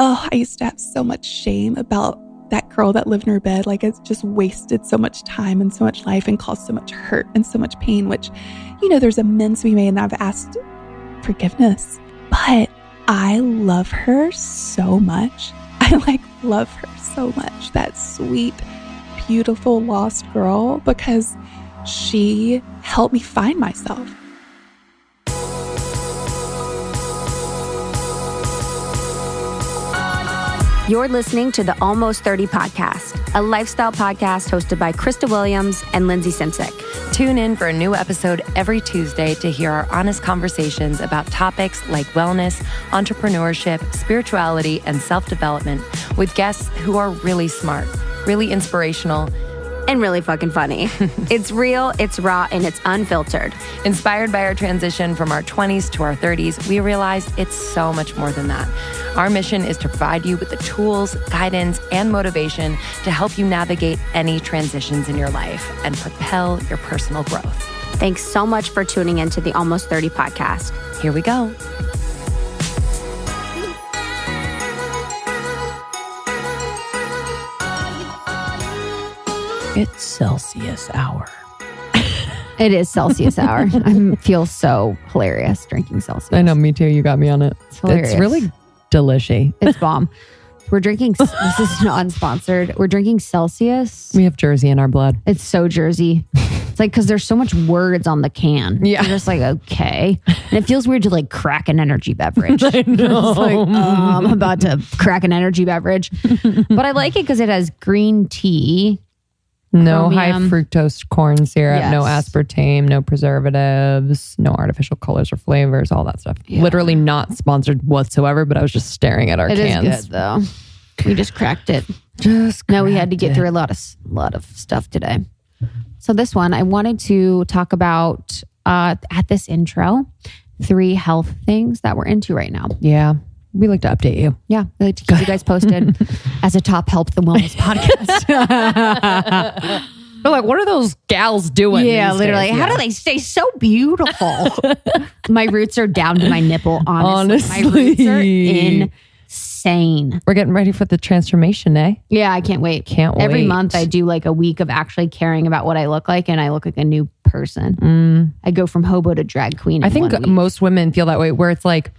I used to have so much shame about that girl that lived in her bed. Like, it's just wasted so much time and so much life and caused so much hurt and so much pain, which, there's amends to be made, and I've asked forgiveness. But I love her so much. I love her so much, that sweet, beautiful lost girl, because she helped me find myself. You're listening to the Almost 30 podcast, a lifestyle podcast hosted by Krista Williams and Lindsey Simsick. Tune in for a new episode every Tuesday to hear our honest conversations about topics like wellness, entrepreneurship, spirituality, and self-development with guests who are really smart, really inspirational, and really fucking funny. It's real, it's raw, and it's unfiltered. Inspired by our transition from our 20s to our 30s, we realized it's so much more than that. Our mission is to provide you with the tools, guidance, and motivation to help you navigate any transitions in your life and propel your personal growth. Thanks so much for tuning into the Almost 30 podcast. Here we go. It's Celsius hour. It is Celsius hour. I feel so hilarious drinking Celsius. I know, me too. You got me on it. It's hilarious. It's really delishy. It's bomb. We're drinking, this is not sponsored. We're drinking Celsius. We have Jersey in our blood. It's so Jersey. It's like, because there's so much words on the can. Yeah. You're just like, okay. And it feels weird to like crack an energy beverage. I know. It's like, I'm about to crack an energy beverage. But I like it because it has green tea. No high Chromium. fructose corn syrup, Yes. no aspartame, no preservatives, no artificial colors or flavors, all that stuff. Yeah. Literally not sponsored whatsoever, but I was just staring at our cans. It is good though. We just cracked it. No, We had to get through a lot of stuff today. So this one, I wanted to talk about at this intro, 3 health things that we're into right now. Yeah. We like to update you. Yeah, I like to keep you guys posted as a top health the wellness podcast. We're like, what are those gals doing? Yeah, these literally. days? How do they stay so beautiful? My roots are down to my nipple, honestly. My roots are insane. We're getting ready for the transformation, eh? Yeah, I can't wait. Every wait. month I do like a week of actually caring about what I look like, and I look like a new person. I go from hobo to drag queen. I in think 1 week. most women feel that way, where it's like,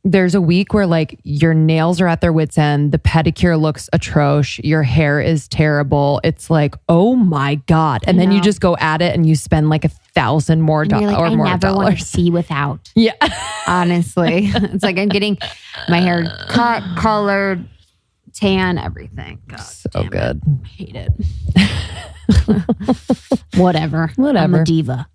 there's a week where like your nails are at their wit's end, the pedicure looks atrocious, your hair is terrible. It's like, oh my God. And then you just go at it and you spend like $1,000 more And you're like, or I more never want to dollars. see without. Yeah. Honestly, it's like I'm getting my hair cut, colored, tan, everything. God, So damn good. it. Hate it. Whatever. I'm a diva.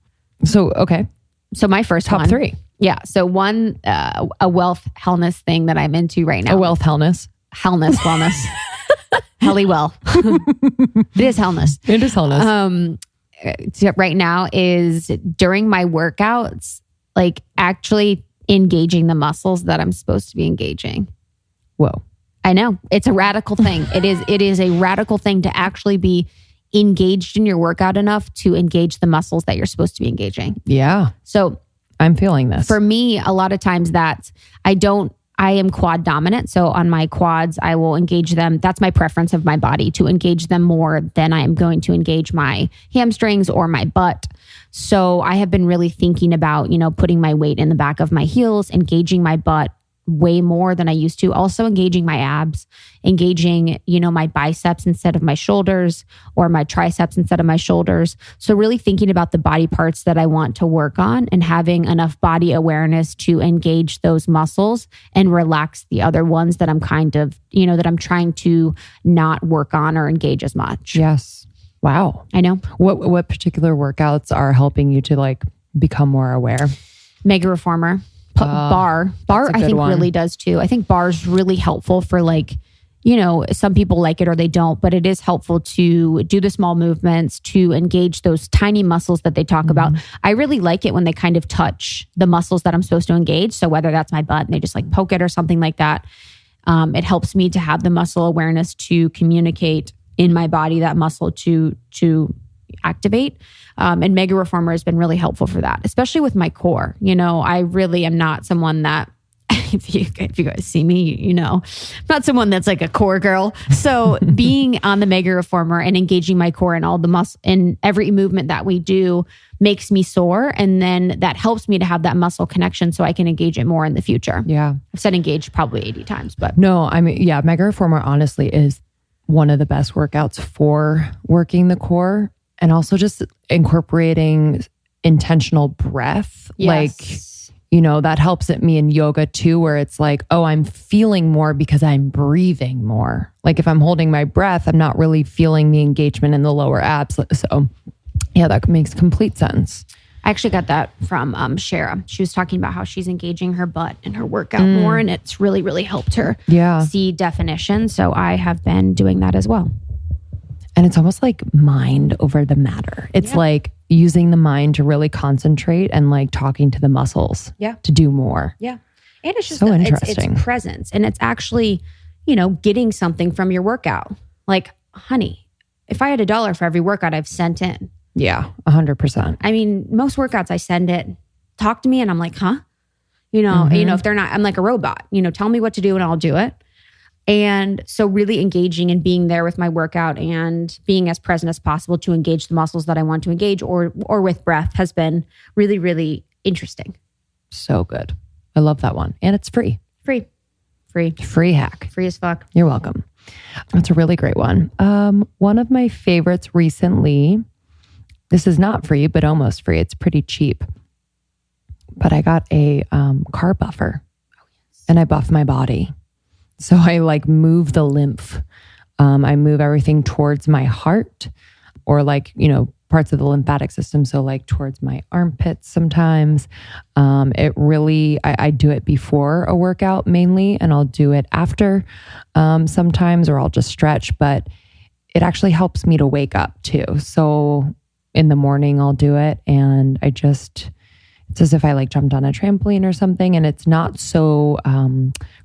So, okay. So my first Top one, 3. Yeah. So one, a wealth wellness thing that I'm into right now. A wealth hellness. Wellness. Helly well. It is hellness. It is hellness. So right now is during my workouts, like actually engaging the muscles that I'm supposed to be engaging. Whoa. I know. It's a radical thing. It is a radical thing to actually be engaged in your workout enough to engage the muscles that you're supposed to be engaging. Yeah. So I'm feeling this. for me, a lot of times I am quad dominant. So on my quads, I will engage them. That's my preference of my body, to engage them more than I am going to engage my hamstrings or my butt. So I have been really thinking about, putting my weight in the back of my heels, engaging my butt way more than I used to. Also engaging my abs, engaging, my biceps instead of my shoulders, or my triceps instead of my shoulders. So really thinking about the body parts that I want to work on and having enough body awareness to engage those muscles and relax the other ones that I'm kind of, that I'm trying to not work on or engage as much. Yes. Wow. I know. What particular workouts are helping you to like become more aware? Mega Reformer. Bar that's a I good think one. really does too. I think bar's really helpful for like, some people like it or they don't, but it is helpful to do the small movements, to engage those tiny muscles that they talk about. I really like it when they kind of touch the muscles that I'm supposed to engage. So whether that's my butt and they just like poke it or something like that, it helps me to have the muscle awareness to communicate in my body that muscle to activate. And Mega Reformer has been really helpful for that, especially with my core. I really am not someone that if you guys see me, you know, I'm not someone that's like a core girl. So being on the Mega Reformer and engaging my core and all the muscle and every movement that we do makes me sore. And then that helps me to have that muscle connection so I can engage it more in the future. Yeah. I've said engage probably 80 times, but no, I mean, yeah, Mega Reformer honestly is one of the best workouts for working the core and also just incorporating intentional breath. Yes. Like, you know, that helps me in yoga too, where it's like, oh, I'm feeling more because I'm breathing more. Like if I'm holding my breath, I'm not really feeling the engagement in the lower abs. So yeah, that makes complete sense. I actually got that from Shara. She was talking about how she's engaging her butt in her workout more, and it's really, really helped her see definition. So I have been doing that as well. And it's almost like mind over the matter. It's like using the mind to really concentrate and like talking to the muscles to do more. Yeah. And it's just so interesting. It's presence. And it's actually, you know, getting something from your workout. Like, honey, if I had $1 for every workout I've sent in. Yeah, 100%. I mean, most workouts I send it, talk to me and I'm like, huh? You know, if they're not, I'm like a robot, you know, tell me what to do and I'll do it. And so really engaging and being there with my workout and being as present as possible to engage the muscles that I want to engage or with breath has been really, really interesting. So good. I love that one. And it's free. Free Hack. Free as fuck. You're welcome. That's a really great one. One of my favorites recently, this is not free, but almost free. It's pretty cheap. But I got a car buffer and I buff my body. So I like move the lymph. I move everything towards my heart or like, you know, parts of the lymphatic system. So like towards my armpits sometimes. It really, I do it before a workout mainly, and I'll do it after sometimes, or I'll just stretch, but it actually helps me to wake up too. So in the morning I'll do it and it's as if I like jumped on a trampoline or something, and it's not so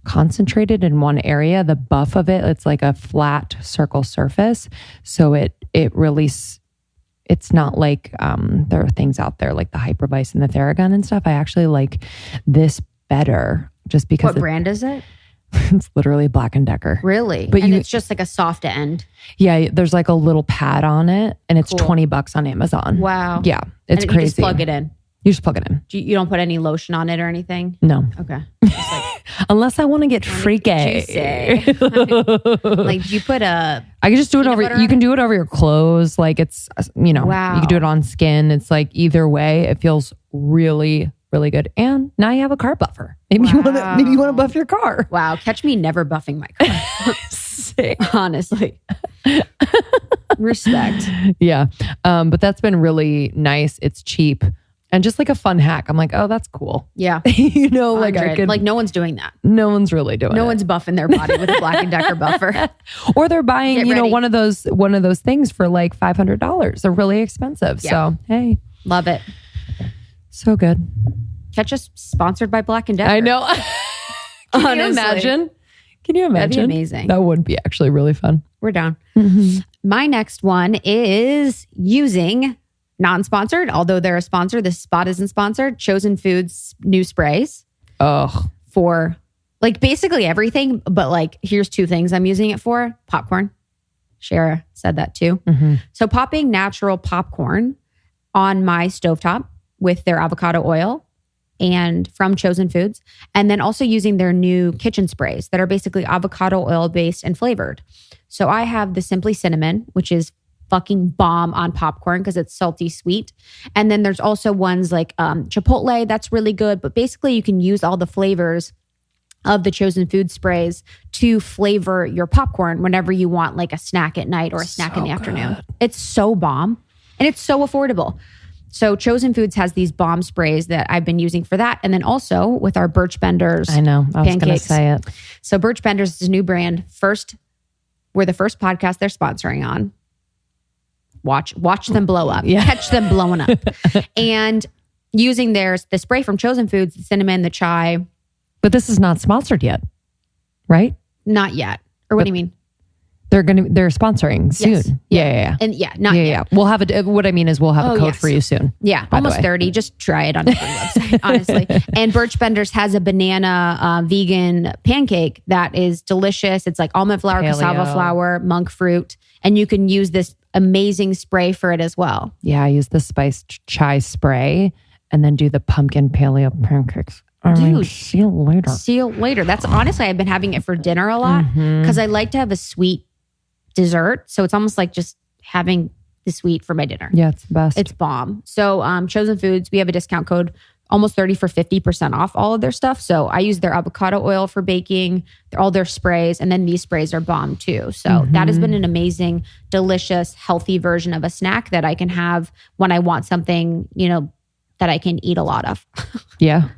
concentrated in one area. The buff of it, it's like a flat circle surface. So it really, it's not like there are things out there like the Hypervice and the Theragun and stuff. I actually like this better just because. What brand is it? It's literally Black & Decker. Really? But and it's just like a soft end. Yeah, there's like a little pad on it and it's Cool. $20 on Amazon. Wow. Yeah, it's and crazy. You just plug it in. You just plug it in. You don't put any lotion on it or anything? No. Okay. Just like, unless I want to get freaky. like you put a... I can just do it over, butter on you can do it over your clothes. Like it's, you know, Wow. you can do it on skin. It's like either way, it feels really, really good. And now you have a car buffer. Maybe you want to buff your car. Wow. Catch me never buffing my car. Honestly. Respect. Yeah. But that's been really nice. It's cheap and just like a fun hack. I'm like, oh, that's cool. Yeah. You know, like 100. I could, like no one's doing that. no one's really doing it. No one's buffing their body with a Black & Decker buffer. Or they're buying, Get you know, ready. one of those things for like $500. They're really expensive. Yeah. So, hey, Love it. so good. Catch us sponsored by Black & Decker. I know. Can Honestly. you imagine? Can you imagine? That'd be amazing. That would be actually really fun. We're down. My next one is using non-sponsored, although they're a sponsor. This spot isn't sponsored. Chosen Foods new sprays Oh, for like basically everything. But like, here's two things I'm using it for. Popcorn. Shara said that too. So popping natural popcorn on my stovetop with their avocado oil and from Chosen Foods. And then also using their new kitchen sprays that are basically avocado oil based and flavored. So I have the Simply Cinnamon, which is fucking bomb on popcorn because it's salty sweet. And then there's also ones like Chipotle, that's really good. But basically you can use all the flavors of the Chosen Food sprays to flavor your popcorn whenever you want like a snack at night or a snack in the afternoon. It's so bomb and it's so affordable. So Chosen Foods has these bomb sprays that I've been using for that. And then also with our Birch Benders. I know. I was going to Pancakes. say it. So Birch Benders is a new brand. We're the first podcast they're sponsoring on. Watch them blow up. Yeah. Catch them blowing up. And using the spray from Chosen Foods, the cinnamon, the chai. But this is not sponsored yet, right? Not yet. Or what do you mean? They're sponsoring soon. Yes. Yeah. And not yet. Yeah. We'll have what I mean is we'll have a code for you soon. Yeah. Almost 30. Just try it on the website, honestly. And Birch Benders has a banana vegan pancake that is delicious. It's like almond flour, cassava flour, monk fruit. And you can use this amazing spray for it as well. Yeah. I use the spiced chai spray and then do the pumpkin paleo pancakes. Dude, see you later. See you later. That's honestly, I've been having it for dinner a lot because I like to have a sweet dessert. So it's almost like just having the sweet for my dinner. Yeah, it's the best. It's bomb. So Chosen Foods, we have a discount code, almost 30 for 50% off all of their stuff. So I use their avocado oil for baking, all their sprays, and then these sprays are bomb too. So that has been an amazing, delicious, healthy version of a snack that I can have when I want something, that I can eat a lot of. Yeah.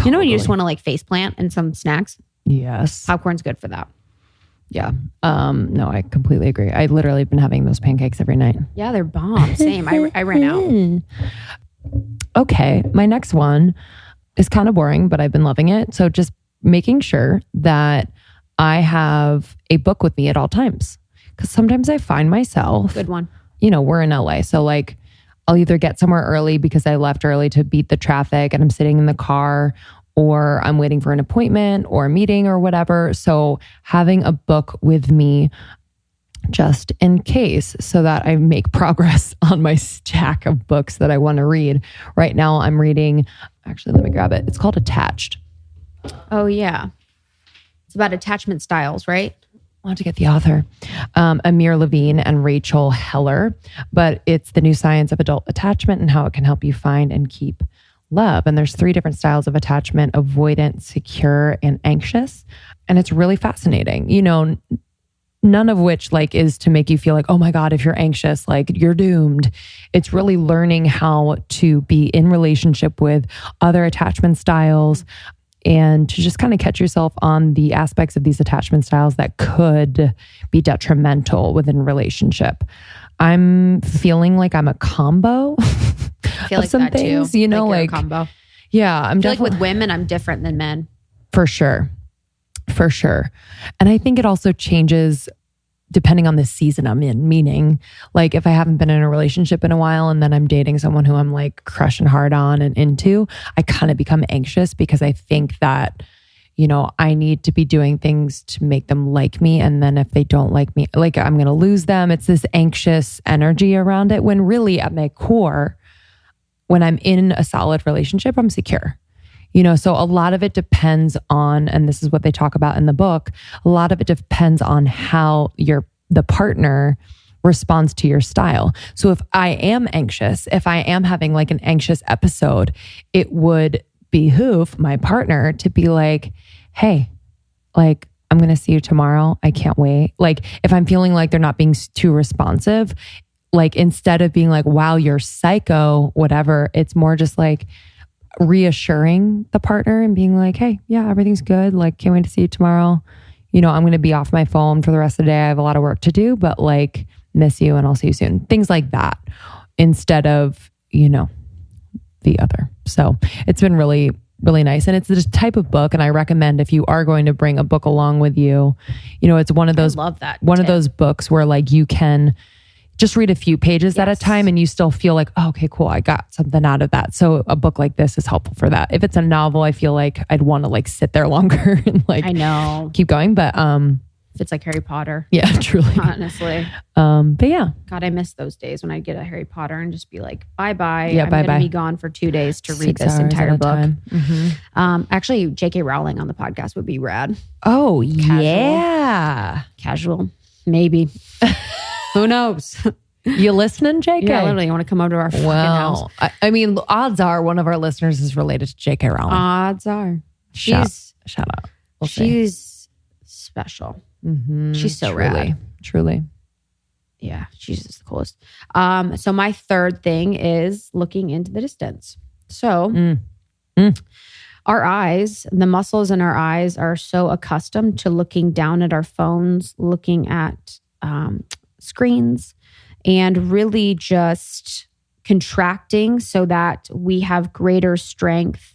You know when you just want to like face plant and some snacks? Yes. Popcorn's good for that. Yeah. No, I completely agree. I've literally been having those pancakes every night. Yeah, they're bomb. Same. I ran out. Okay. My next one is kind of boring, but I've been loving it. So just making sure that I have a book with me at all times. Because sometimes I find myself. Good one. We're in LA. So like I'll either get somewhere early because I left early to beat the traffic and I'm sitting in the car, or I'm waiting for an appointment or a meeting or whatever. So having a book with me just in case so that I make progress on my stack of books that I want to read. Right now I'm reading, actually, let me grab it. It's called Attached. Oh yeah. It's about attachment styles, right? I want to get the author, Amir Levine and Rachel Heller, but it's the new science of adult attachment and how it can help you find and keep love. And there's 3 different styles of attachment: avoidant, secure, and anxious. And it's really fascinating, none of which is to make you feel like, oh my God, if you're anxious, you're doomed. It's really learning how to be in relationship with other attachment styles and to just kind of catch yourself on the aspects of these attachment styles that could be detrimental within a relationship. I'm feeling like I'm a combo. I feel like some that things, too. You're a combo. Yeah, I'm definitely with women, I'm different than men. For sure. And I think it also changes depending on the season I'm in, meaning if I haven't been in a relationship in a while and then I'm dating someone who I'm crushing hard on and into, I kind of become anxious because I think that, I need to be doing things to make them like me. And then if they don't like me, I'm going to lose them. It's this anxious energy around it when really at my core, when I'm in a solid relationship, I'm secure. So a lot of it depends on, and this is what they talk about in the book, a lot of it depends on how the partner responds to your style. So if I am anxious, if I am having an anxious episode, it would behoove my partner to be like, hey, I'm going to see you tomorrow. I can't wait. If I'm feeling like they're not being too responsive, instead of being wow, you're psycho, whatever, it's more just reassuring the partner and being hey, yeah, everything's good. Can't wait to see you tomorrow. I'm going to be off my phone for the rest of the day. I have a lot of work to do, but miss you and I'll see you soon. Things like that instead of, the other. So it's been really, really nice. And it's this type of book. And I recommend if you are going to bring a book along with you, it's one of those, I love that one of those books where you can just read a few pages at a time and you still feel oh, okay, cool. I got something out of that. So a book like this is helpful for that. If it's a novel, I feel I'd want to sit there longer and I know, keep going. But if it's Harry Potter. Yeah, truly. Honestly. But yeah. God, I miss those days when I'd get a Harry Potter and just be bye-bye. Yeah, I'm bye-bye. going to be gone for 2 days to read 6 this hours entire at a book. time. Actually, J.K. Rowling on the podcast would be rad. Oh, Casual. yeah. Casual. Maybe. Who knows? You listening, JK? Yeah, literally. You want to come over to our fucking house? I mean, odds are one of our listeners is related to JK Rowling. Odds are. Shout out. We'll see. She's special. She's so rad. Truly. Yeah, she's just the coolest. So my third thing is looking into the distance. So our eyes, the muscles in our eyes are so accustomed to looking down at our phones, looking at screens, and really just contracting so that we have greater strength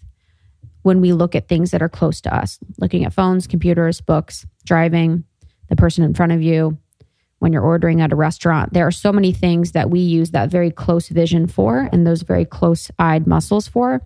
when we look at things that are close to us, looking at phones, computers, books, driving, the person in front of you. when you're ordering at a restaurant, there are so many things that we use that very close vision for and those very close-eyed muscles for.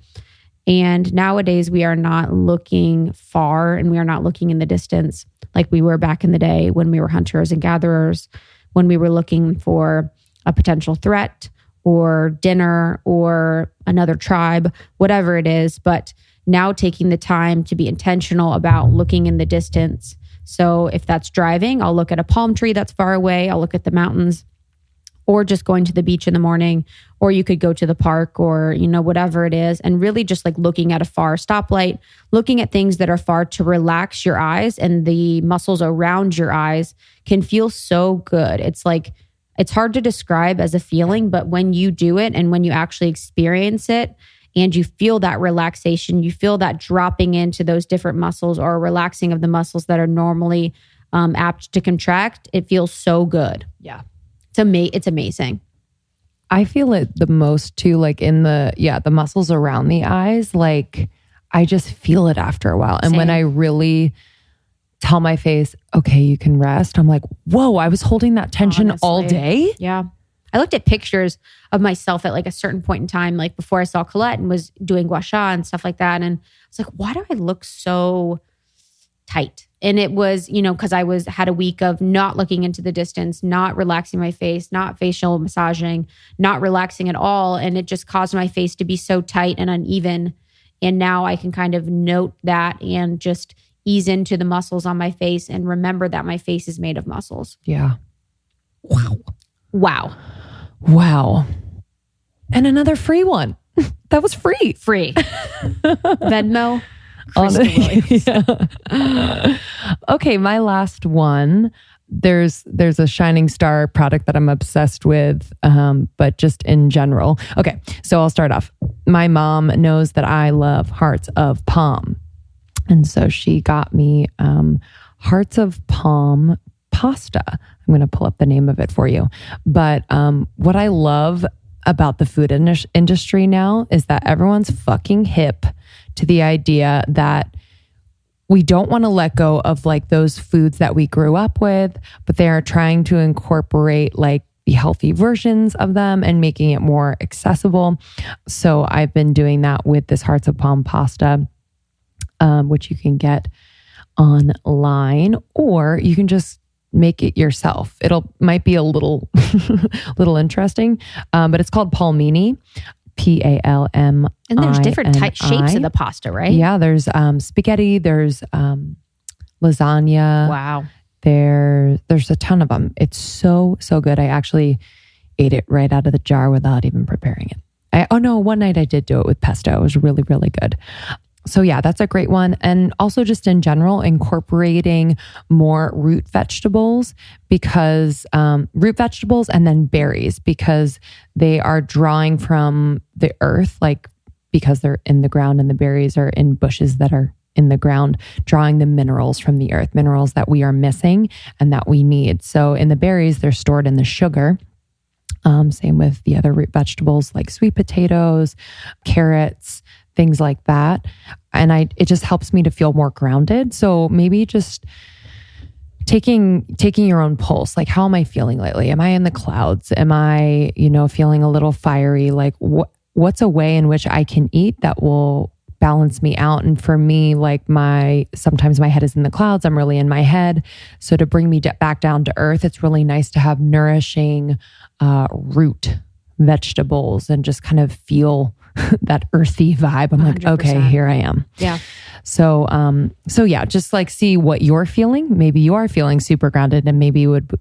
And nowadays we are not looking far and we are not looking in the distance like we were back in the day when we were hunters and gatherers, when we were looking for a potential threat or dinner or another tribe, whatever it is. But now taking the time to be intentional about looking in the distance. So if that's driving, I'll look at a palm tree that's far away. I'll look at the mountains, or just going to the beach in the morning, or you could go to the park or, whatever it is. And really just like looking at a far stoplight, looking at things that are far to relax your eyes, and the muscles around your eyes can feel so good. It's like, it's hard to describe as a feeling, but when you do it and when you actually experience it and you feel that relaxation, you feel that dropping into those different muscles or relaxing of the muscles that are normally apt to contract, it feels so good. Yeah. It's amazing. I feel it the most too, like in the muscles around the eyes. Like I just feel it after a while. And Same. when I really tell my face, okay, you can rest, I'm like, whoa, I was holding that tension all day. Yeah. I looked at pictures of myself at like a certain point in time, like before I saw Colette and was doing gua sha and stuff like that. And I was like, why do I look so tight? And it was, because I had a week of not looking into the distance, not relaxing my face, not facial massaging, not relaxing at all. And it just caused my face to be so tight and uneven. And now I can kind of note that and just ease into the muscles on my face and remember that my face is made of muscles. Yeah. Wow. And another free one. That was free. Venmo. Yeah. Okay, my last one. There's a Shining Star product that I'm obsessed with, but just in general. Okay, so I'll start off. My mom knows that I love Hearts of Palm. And so she got me Hearts of Palm pasta. I'm going to pull up the name of it for you. But what I love about the food industry now is that everyone's fucking hip to the idea that we don't want to let go of like those foods that we grew up with, but they are trying to incorporate like the healthy versions of them and making it more accessible. So I've been doing that with this Hearts of Palm pasta, which you can get online, or you can just make it yourself. Might be a little interesting, but it's called palmini. Palmi. And there's different shapes of the pasta, right? Yeah, there's spaghetti, there's lasagna. Wow. There's a ton of them. It's so good. I actually ate it right out of the jar without even preparing it. One night I did do it with pesto. It was really, really good. So yeah, that's a great one. And also just in general, incorporating more root vegetables, because root vegetables and then berries, because they are drawing from the earth, like because they're in the ground, and the berries are in bushes that are in the ground, drawing the minerals from the earth, minerals that we are missing and that we need. So in the berries, they're stored in the sugar. Same with the other root vegetables like sweet potatoes, carrots, things like that. And it just helps me to feel more grounded. So maybe just taking your own pulse. Like, how am I feeling lately? Am I in the clouds? Am I, feeling a little fiery? Like what's a way in which I can eat that will balance me out? And for me, like sometimes my head is in the clouds. I'm really in my head. So to bring me back down to earth, it's really nice to have nourishing root vegetables and just kind of feel that earthy vibe. I'm like, 100%. Okay, here I am. Yeah. So yeah, just like see what you're feeling. Maybe you are feeling super grounded, and maybe it would,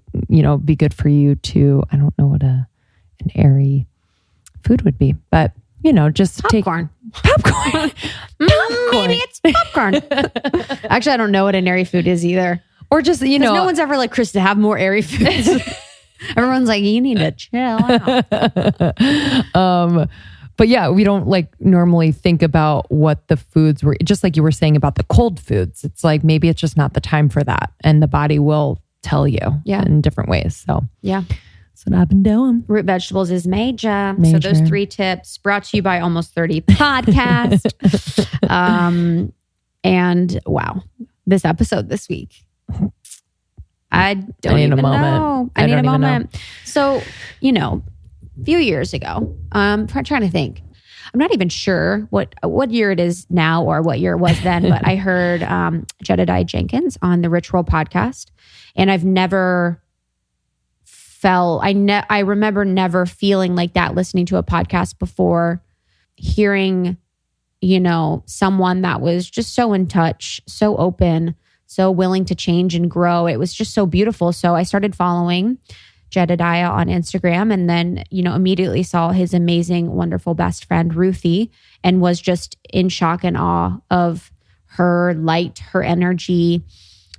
be good for you to, I don't know what an airy food would be, but just popcorn. Popcorn. Maybe it's popcorn. Actually, I don't know what an airy food is either. Or just, no one's ever like, Krista, have more airy foods. Everyone's like, you need to chill out. But yeah, we don't like normally think about what the foods were, just like you were saying about the cold foods. It's like, maybe it's just not the time for that. And the body will tell you in different ways. So yeah, that's what I've been doing. Root vegetables is major. So those 3 tips brought to you by Almost 30 Podcast. And wow, this episode this week, I don't need even a moment. know. I need a moment. So, a few years ago, I'm trying to think. I'm not even sure what year it is now or what year it was then, but I heard Jedediah Jenkins on the Rich Roll podcast, and I've never felt. I remember never feeling like that listening to a podcast before, hearing, someone that was just so in touch, so open, so willing to change and grow. It was just so beautiful. So I started following Jedediah on Instagram, and then, immediately saw his amazing, wonderful best friend, Ruthie, and was just in shock and awe of her light, her energy,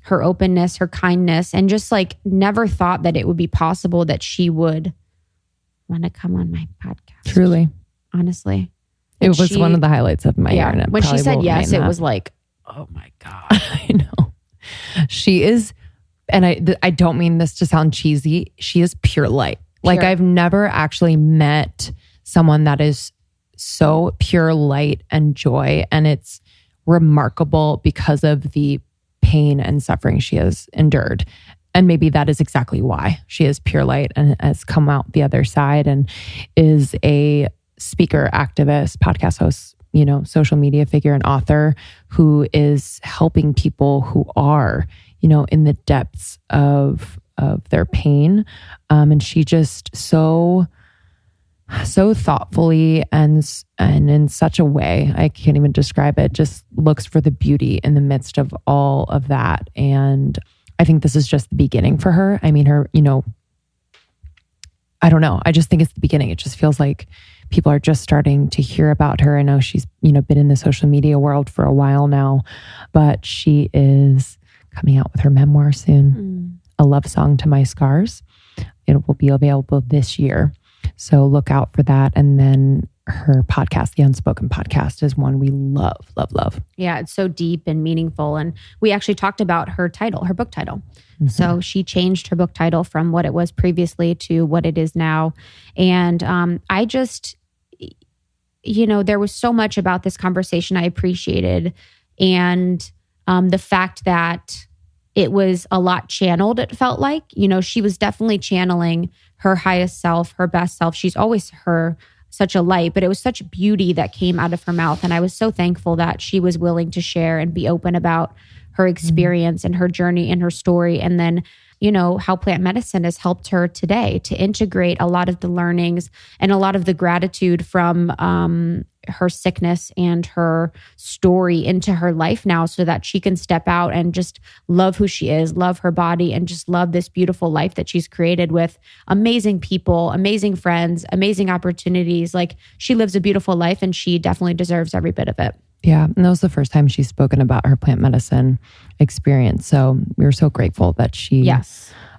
her openness, her kindness, and just like never thought that it would be possible that she would want to come on my podcast. Truly. Honestly. It was one of the highlights of my year. And when she said yes, it was like, oh my God. I know. She is, and I don't mean this to sound cheesy, she is pure light. Like I've never actually met someone that is so pure light and joy. And it's remarkable because of the pain and suffering she has endured. And maybe that is exactly why she is pure light and has come out the other side and is a speaker, activist, podcast host, social media figure and author who is helping people who are, in the depths of their pain. And she just so thoughtfully and in such a way, I can't even describe it, just looks for the beauty in the midst of all of that. And I think this is just the beginning for her. I mean, her, I don't know. I just think it's the beginning. It just feels like people are just starting to hear about her. I know she's, been in the social media world for a while now, but she is coming out with her memoir soon, A Love Song to My Scars. It will be available this year. So look out for that. And then her podcast, The Unspoken Podcast, is one we love, love, love. Yeah, it's so deep and meaningful. And we actually talked about her book title. Mm-hmm. So she changed her book title from what it was previously to what it is now. And I just, there was so much about this conversation I appreciated. And the fact that it was a lot channeled, it felt like. She was definitely channeling her highest self, her best self. She's always such a light, but it was such beauty that came out of her mouth. And I was so thankful that she was willing to share and be open about her experience and her journey and her story. And then, how plant medicine has helped her today to integrate a lot of the learnings and a lot of the gratitude from her sickness and her story into her life now, so that she can step out and just love who she is, love her body, and just love this beautiful life that she's created with amazing people, amazing friends, amazing opportunities. Like, she lives a beautiful life, and she definitely deserves every bit of it. Yeah. And that was the first time she's spoken about her plant medicine experience. So we were so grateful that she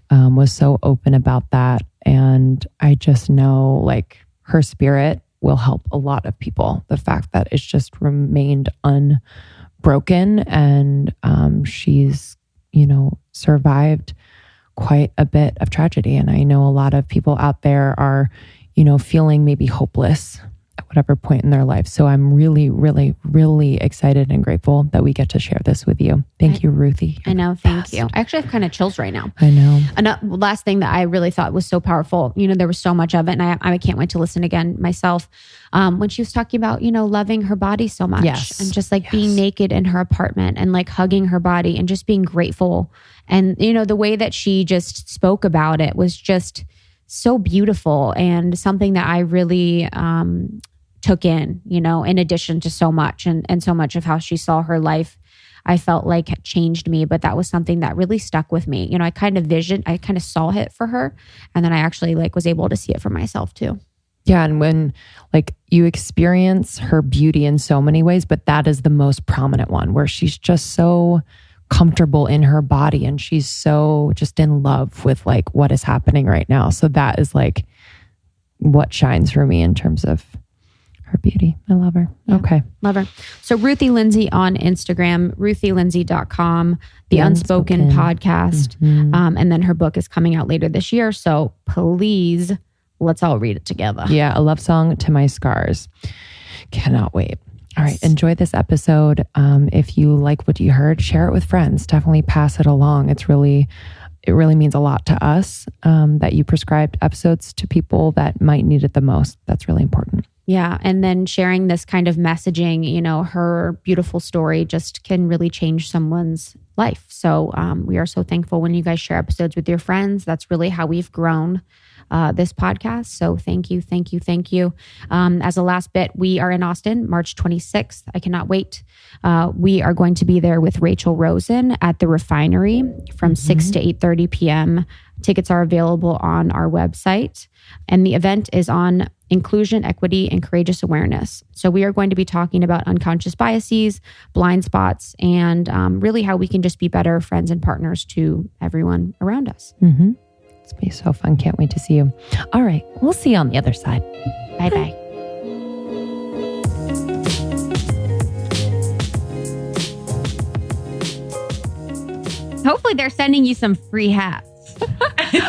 was so open about that. And I just know, like, her spirit will help a lot of people. The fact that it's just remained unbroken, and she's, survived quite a bit of tragedy. And I know a lot of people out there are, feeling maybe hopeless at whatever point in their life. So I'm really, really, really excited and grateful that we get to share this with you. Thank you, Ruthie. I know. Thank you. I actually have kind of chills right now. I know. And last thing that I really thought was so powerful, there was so much of it, and I can't wait to listen again myself. When she was talking about, loving her body so much, and just like being naked in her apartment and like hugging her body and just being grateful. And, the way that she just spoke about it was just so beautiful, and something that I really took in addition to so much and so much of how she saw her life, I felt like had changed me. But that was something that really stuck with me. I kind of saw it for her, and then I actually was able to see it for myself too. Yeah. And when you experience her beauty in so many ways, but that is the most prominent one, where she's just so comfortable in her body, and she's so just in love with what is happening right now. So that is what shines for me in terms of her beauty. I love her. Yeah, okay. Love her. So Ruthie Lindsey on Instagram, ruthielindsey.com, The Unspoken Podcast. Mm-hmm. And then her book is coming out later this year. So please, let's all read it together. Yeah. A Love Song to My Scars. Cannot wait. All right. Enjoy this episode. If you like what you heard, share it with friends. Definitely pass it along. It's really it really means a lot to us that you prescribed episodes to people that might need it the most. That's really important. Yeah. And then sharing this kind of messaging, you know, her beautiful story just can really change someone's life. So we are so thankful when you guys share episodes with your friends. That's really how we've grown this podcast. So thank you, thank you, thank you. As a last bit, we are in Austin, March 26th. I cannot wait. We are going to be there with Rachel Rosen at the Refinery from 6 to 8:30 p.m. Tickets are available on our website. And the event is on inclusion, equity, and courageous awareness. So we are going to be talking about unconscious biases, blind spots, and really how we can just be better friends and partners to everyone around us. Mm-hmm. It's going to be so fun. Can't wait to see you. All right. We'll see you on the other side. Bye-bye. Hopefully they're sending you some free hats.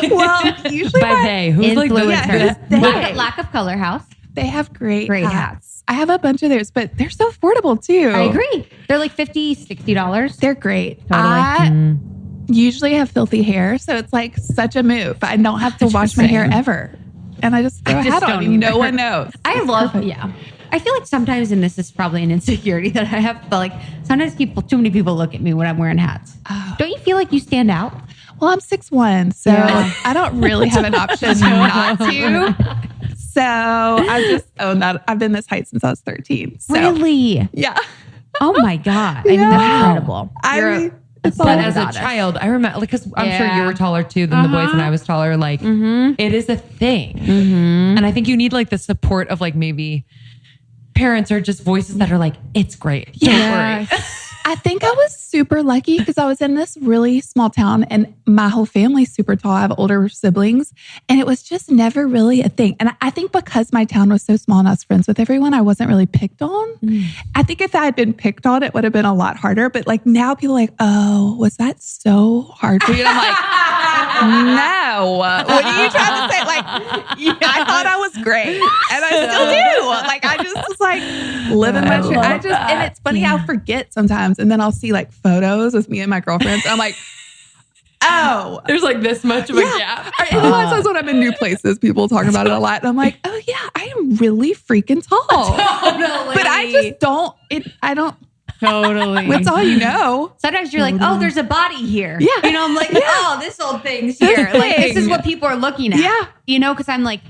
Well, usually By they. Who's like Influencers. Lack of Color House. they have great Great hats. I have a bunch of theirs, but they're so affordable too. I agree. They're like $50, $60. They're great. Totally. I usually have filthy hair, so it's like such a move. I don't have to wash my hair ever. And I just throw a hat on and no one knows. I love, I feel like sometimes, and this is probably an insecurity that I have, but like sometimes too many people look at me when I'm wearing hats. Oh. Don't you feel like you stand out? Well, I'm 6'1", so I don't really have an option not to. So I just own that. I've been this height since I was 13. So. Really? Yeah. Oh my God. I mean, that's incredible. But as a child, I remember, because I'm sure you were taller too than the boys and I was taller. Like, it is a thing. And I think you need like the support of like maybe parents or just voices that are like, it's great. Don't worry. I think I was super lucky because I was in this really small town and my whole family's super tall. I have older siblings and it was just never really a thing. And I think because my town was so small and I was friends with everyone, I wasn't really picked on. I think if I had been picked on, it would have been a lot harder. But like now people are like, oh, was that so hard for you? And I'm like, no. What are you trying to say? Like, I thought I was great and I still do. Like, I just was like living my truth. And it's funny, I'll forget sometimes. And then I'll see like photos with me and my girlfriends. And I'm like, oh, There's like this much of a gap. And a lot of times when I'm in new places, people talk about it a lot. And I'm like, oh yeah, I am really freaking tall. Totally. But I just don't, I don't. Totally. That's all you know. Sometimes you're like, oh, there's a body here. Yeah. You know, I'm like, oh, this old thing's here. Like, this is what people are looking at. Yeah. You know, because I'm like,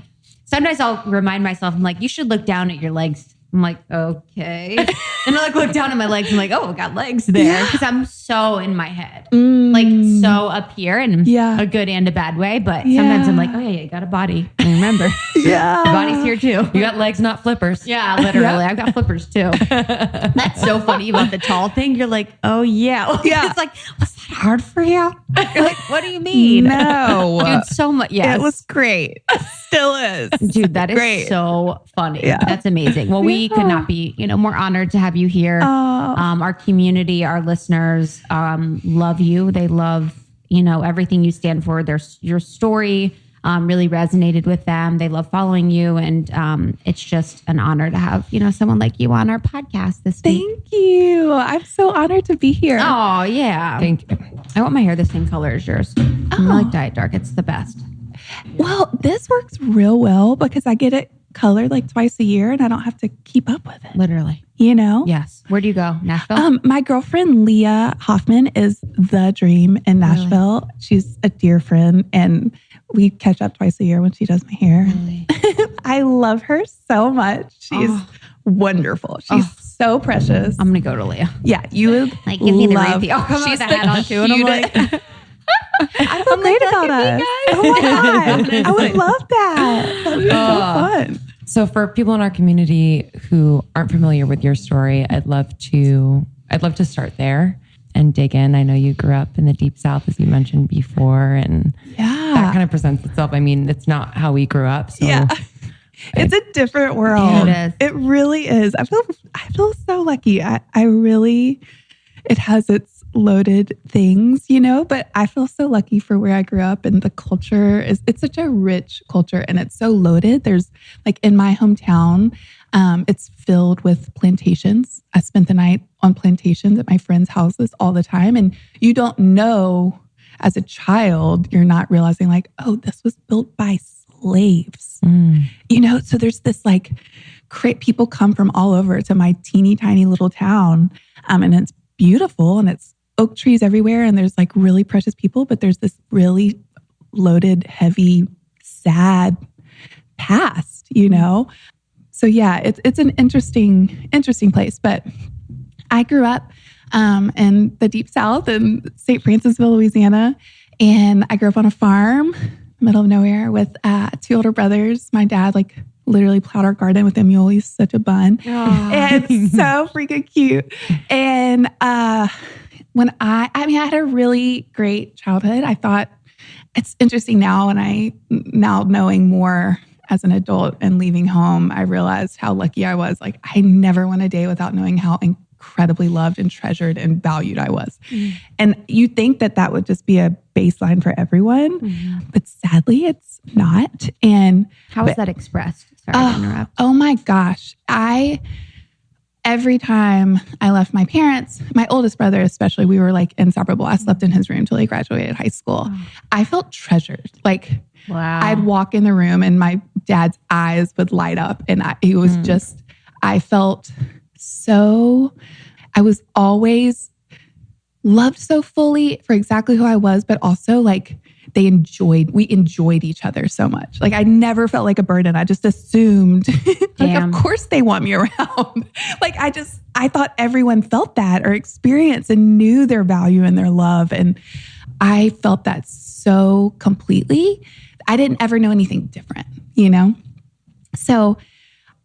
sometimes I'll remind myself, I'm like, you should look down at your legs. I'm like, okay. And I like look down at my legs. I'm like, oh, I got legs there. Because I'm so in my head. Like so up here in a good and a bad way. But sometimes I'm like, oh yeah, you got a body. And remember, the body's here too. You got legs, not flippers. Yeah, literally. I've got flippers too. That's so funny about the tall thing. You're like, oh yeah. It's like, was that hard for you? You're like, what do you mean? No. Dude, so much. Yes. It was great. Still is. Dude, that is great. So funny. Yeah. That's amazing. Well, we could not be, more honored to have you here. Our community, our listeners, love you. They love, everything you stand for. Your story really resonated with them. They love following you. And it's just an honor to have, someone like you on our podcast this week. Thank you. I'm so honored to be here. Oh, yeah. Thank you. I want my hair the same color as yours. I like dyed dark. It's the best. Well, this works real well because I get it colored like twice a year and I don't have to keep up with it. Literally. Yes. Where do you go? Nashville? My girlfriend, Leah Hoffman, is the dream in Nashville. Really? She's a dear friend and we catch up twice a year when she does my hair. Really? I love her so much. She's wonderful. She's so precious. I'm going to go to Leah. Yeah. You would like, give me the love. I'll come with the hat on too. And I'm like... I feel great about us. Oh my God. I would love that. That would be so fun. So for people in our community who aren't familiar with your story, I'd love to start there and dig in. I know you grew up in the Deep South, as you mentioned before, and that kind of presents itself. I mean, it's not how we grew up. So it's a different world. Yeah, it is. It really is. I feel so lucky. I really, it has its loaded things, but I feel so lucky for where I grew up and the culture it's such a rich culture and it's so loaded. There's like in my hometown, it's filled with plantations. I spent the night on plantations at my friends' houses all the time and you don't know. as a child, you're not realizing like, oh, this was built by slaves, so there's this like, people come from all over to my teeny tiny little town. And it's beautiful and it's oak trees everywhere. And there's like really precious people, but there's this really loaded, heavy, sad past, So yeah, it's an interesting place. But I grew up in the deep South in St. Francisville, Louisiana. And I grew up on a farm, middle of nowhere, with 2 older brothers. My dad literally plowed our garden with a mule. He's such a bun. And so freaking cute. And when I had a really great childhood. I thought it's interesting now, and now knowing more as an adult and leaving home, I realized how lucky I was. Like, I never went a day without knowing how incredibly loved and treasured and valued I was. And you think that would just be a baseline for everyone, but sadly it's not. And how is that expressed? Sorry to interrupt. Oh my gosh. Every time I left my parents, my oldest brother especially, we were inseparable. I slept in his room till he graduated high school. I felt treasured. Wow. I'd walk in the room and my dad's eyes would light up, and I felt so, I was always loved so fully for exactly who I was, but also we enjoyed each other so much. I never felt like a burden. I just assumed, of course they want me around. I thought everyone felt that or experienced and knew their value and their love. And I felt that so completely. I didn't ever know anything different, So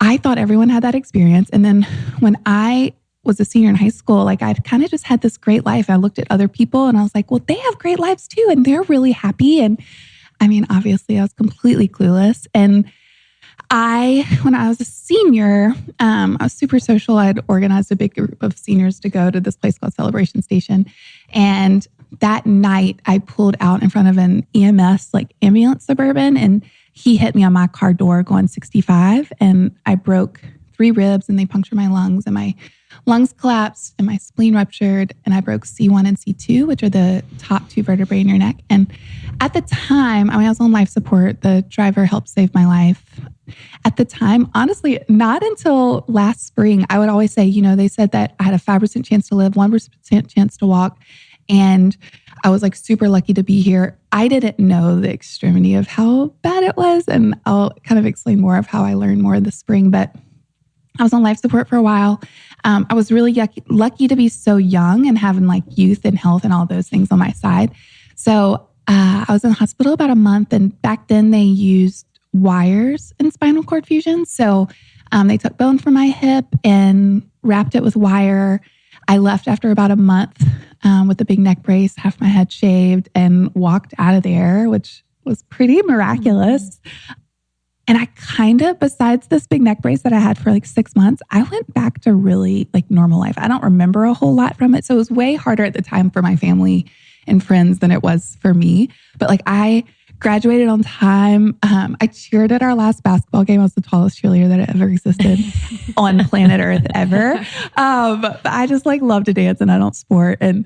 I thought everyone had that experience. And then when I was a senior in high school, I'd kind of just had this great life. I looked at other people and I was like, well, they have great lives too. And they're really happy. And obviously I was completely clueless. And when I was a senior, I was super social. I'd organized a big group of seniors to go to this place called Celebration Station. And that night I pulled out in front of an EMS, ambulance Suburban, and he hit me on my car door going 65. And I broke 3 ribs and they punctured my lungs, and my lungs collapsed and my spleen ruptured, and I broke C1 and C2, which are the top 2 vertebrae in your neck. And at the time, I was on life support. The driver helped save my life. At the time, honestly, not until last spring, I would always say, they said that I had a 5% chance to live, 1% chance to walk. And I was super lucky to be here. I didn't know the extremity of how bad it was. And I'll kind of explain more of how I learned more this spring, but I was on life support for a while. I was really lucky to be so young and having youth and health and all those things on my side. So I was in the hospital about a month, and back then they used wires in spinal cord fusion. So they took bone from my hip and wrapped it with wire. I left after about a month with a big neck brace, half my head shaved, and walked out of there, which was pretty miraculous. And I besides this big neck brace that I had for 6 months, I went back to really normal life. I don't remember a whole lot from it. So it was way harder at the time for my family and friends than it was for me. But I graduated on time. I cheered at our last basketball game. I was the tallest cheerleader that ever existed on planet Earth ever. But I just love to dance, and I don't sport, and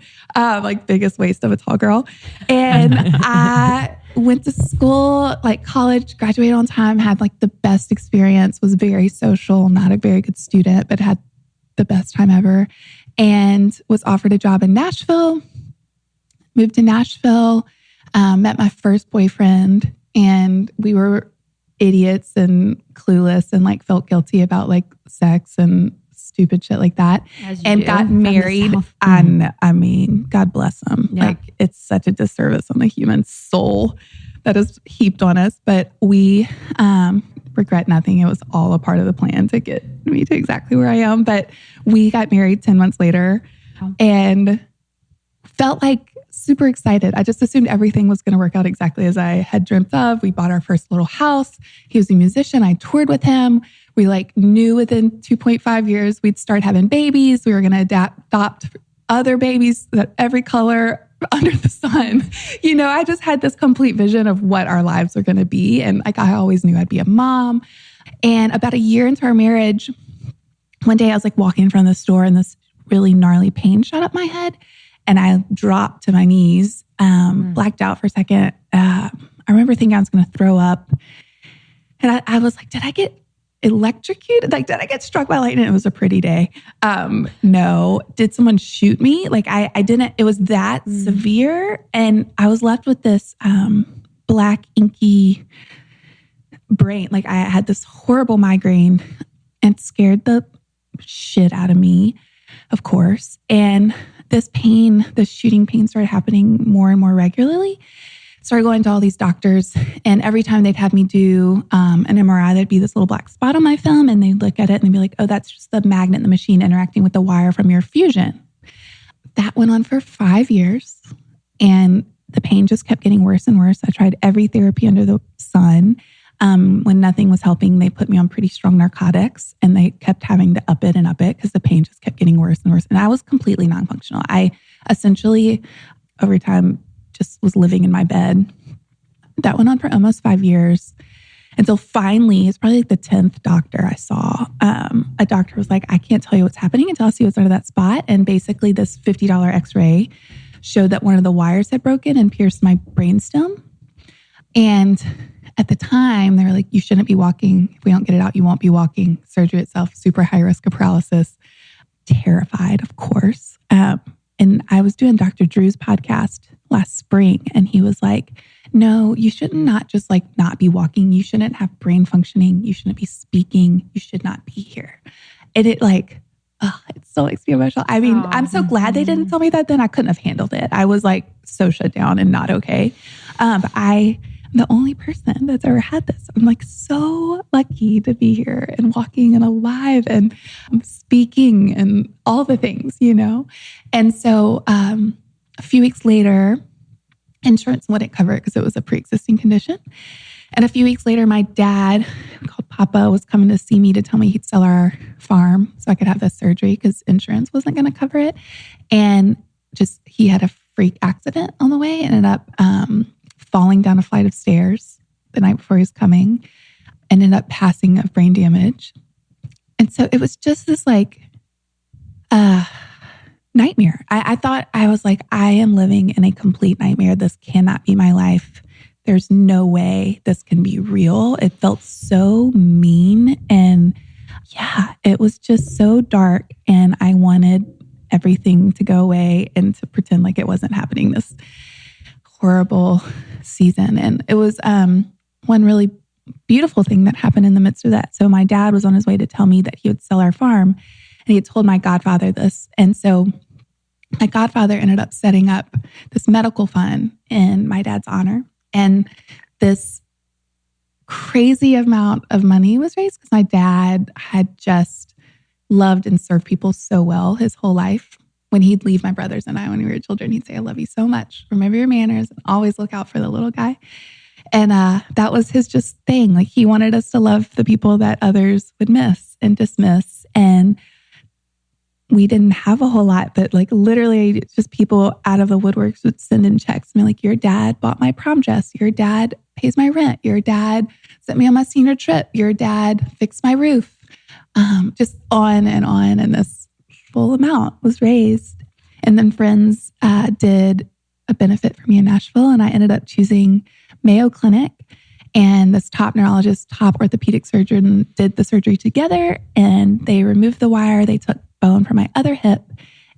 biggest waste of a tall girl. And I went to school, college, graduated on time, had the best experience, was very social, not a very good student, but had the best time ever, and was offered a job in Nashville, moved to Nashville, met my first boyfriend, and we were idiots and clueless and felt guilty about sex and stupid shit like that, and got married. And God bless him. Yeah. It's such a disservice on the human soul that is heaped on us, but we regret nothing. It was all a part of the plan to get me to exactly where I am. But we got married 10 months later and felt super excited. I just assumed everything was going to work out exactly as I had dreamt of. We bought our first little house. He was a musician. I toured with him. We knew within 2.5 years we'd start having babies. We were going to adopt other babies that every color under the sun. I just had this complete vision of what our lives were going to be. And I always knew I'd be a mom. And about a year into our marriage, one day I was walking in front of the store, and this really gnarly pain shot up my head. And I dropped to my knees blacked out for a second. I remember thinking I was going to throw up. And I was like, did I get electrocuted? Like, did I get struck by lightning? It was a pretty day. No. Did someone shoot me? Like, I didn't. It was that severe. And I was left with this black, inky brain. Like, I had this horrible migraine and scared the shit out of me, of course. And this pain, this shooting pain started happening more and more regularly. Started going to all these doctors, and every time they'd have me do an MRI, there'd be this little black spot on my film, and they'd look at it and they'd be like, oh, that's just the magnet in the machine interacting with the wire from your fusion. That went on for 5 years, and the pain just kept getting worse and worse. I tried every therapy under the sun. When nothing was helping, they put me on pretty strong narcotics, and they kept having to up it because the pain just kept getting worse and worse. And I was completely non-functional. I essentially, over time, just was living in my bed. That went on for almost 5 years until finally, it's probably like the 10th doctor I saw. A doctor was like, I can't tell you what's happening until I see what's under that spot. And basically this $50 x-ray showed that one of the wires had broken and pierced my brainstem. And at the time, they were like, you shouldn't be walking. If we don't get it out, you won't be walking. Surgery itself, super high risk of paralysis. Terrified, of course. And I was doing Dr. Drew's podcast last spring, and he was like, no, you should not just like not be walking. You shouldn't have brain functioning. You shouldn't be speaking. You should not be here. And it like, it still makes me emotional. I mean, I'm so glad they didn't tell me that then. I couldn't have handled it. I was like so shut down and not okay. But I'm the only person that's ever had this. I'm like so lucky to be here and walking and alive and speaking and all the things, you know? And so, a few weeks later, insurance wouldn't cover it because it was a pre-existing condition. And a few weeks later, my dad, called Papa, was coming to see me to tell me he'd sell our farm so I could have this surgery because insurance wasn't going to cover it. And just, he had a freak accident on the way, ended up falling down a flight of stairs the night before he was coming, ended up passing of brain damage. And so it was just this like, nightmare. I thought, I was like, I am living in a complete nightmare. This cannot be my life. There's no way this can be real. It felt so mean. And yeah, it was just so dark. And I wanted everything to go away and to pretend like it wasn't happening this horrible season. And it was one really beautiful thing that happened in the midst of that. So my dad was on his way to tell me that he would sell our farm. And he had told my godfather this. And so my godfather ended up setting up this medical fund in my dad's honor. And this crazy amount of money was raised because my dad had just loved and served people so well his whole life. When he'd leave my brothers and I when we were children, he'd say, I love you so much. Remember your manners and always look out for the little guy. And that was his just thing. Like he wanted us to love the people that others would miss and dismiss. And we didn't have a whole lot, but like literally just people out of the woodworks would send in checks and be like, your dad bought my prom dress. Your dad pays my rent. Your dad sent me on my senior trip. Your dad fixed my roof. Just on. And this full amount was raised. And then friends did a benefit for me in Nashville. And I ended up choosing Mayo Clinic. And this top neurologist, top orthopedic surgeon did the surgery together. And they removed the wire. They took bone from my other hip.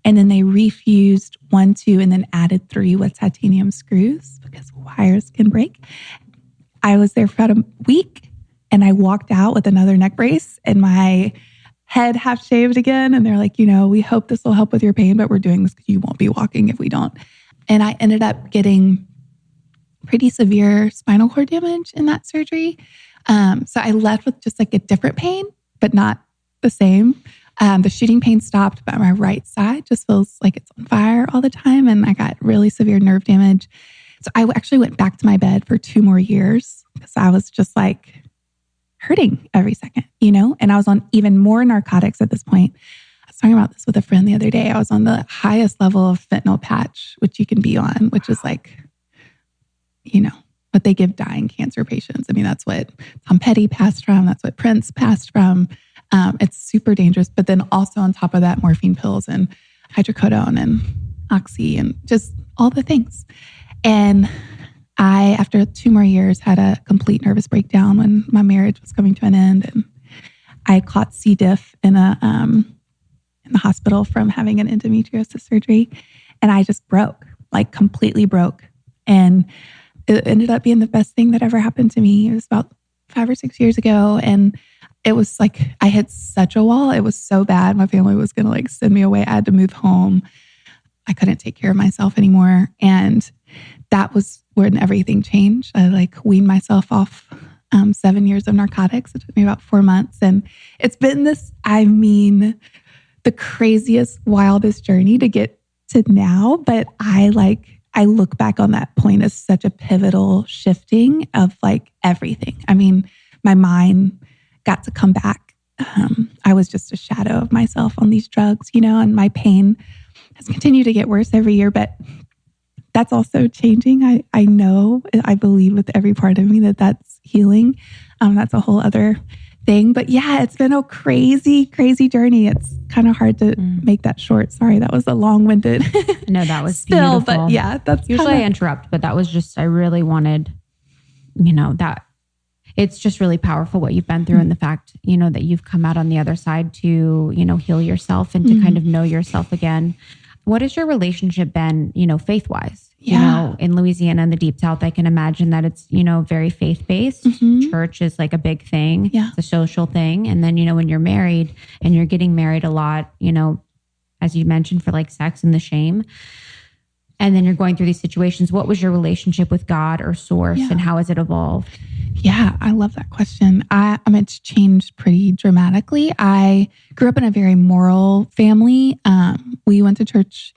And then they refused 1, 2, and then added 3 with titanium screws because wires can break. I was there for about a week and I walked out with another neck brace and my head half shaved again. And they're like, you know, we hope this will help with your pain, but we're doing this because you won't be walking if we don't. And I ended up getting pretty severe spinal cord damage in that surgery. So I left with just like a different pain, but not the same. The shooting pain stopped, but my right side just feels like it's on fire all the time. And I got really severe nerve damage. So I actually went back to my bed for 2 more years because I was just like hurting every second, you know? And I was on even more narcotics at this point. I was talking about this with a friend the other day. I was on the highest level of fentanyl patch, which you can be on, which is like, you know, what they give dying cancer patients. I mean, that's what Tom Petty passed from. That's what Prince passed from. It's super dangerous. But then also on top of that, morphine pills and hydrocodone and oxy and just all the things. And I, after 2 more years, had a complete nervous breakdown when my marriage was coming to an end. And I caught C. diff in the hospital from having an endometriosis surgery. And I just broke, like completely broke. And it ended up being the best thing that ever happened to me. It was about 5 or 6 years ago. And it was like, I hit such a wall. It was so bad. My family was going to like send me away. I had to move home. I couldn't take care of myself anymore. And that was when everything changed. I like weaned myself off 7 years of narcotics. It took me about 4 months. And it's been this, the craziest, wildest journey to get to now. But I look back on that point as such a pivotal shifting of like everything. I mean, my mind got to come back. I was just a shadow of myself on these drugs, and my pain has continued to get worse every year, but that's also changing. I know, I believe with every part of me that that's healing. That's a whole other thing. But yeah, it's been a crazy, crazy journey. It's kind of hard to make that short. Sorry, that was a long-winded. No, that was still, beautiful. but yeah, that's usually I interrupt, but that was just, I really wanted, that it's just really powerful what you've been through and the fact, that you've come out on the other side to, heal yourself and to kind of know yourself again. What has your relationship been, faith-wise? Yeah. In Louisiana and the Deep South, I can imagine that it's, very faith-based. Mm-hmm. Church is like a big thing. Yeah. It's a social thing. And then, when you're married and you're getting married a lot, as you mentioned, for like sex and the shame. And then you're going through these situations. What was your relationship with God or source and how has it evolved? Yeah, I love that question. It's changed pretty dramatically. I grew up in a very moral family. We went to church,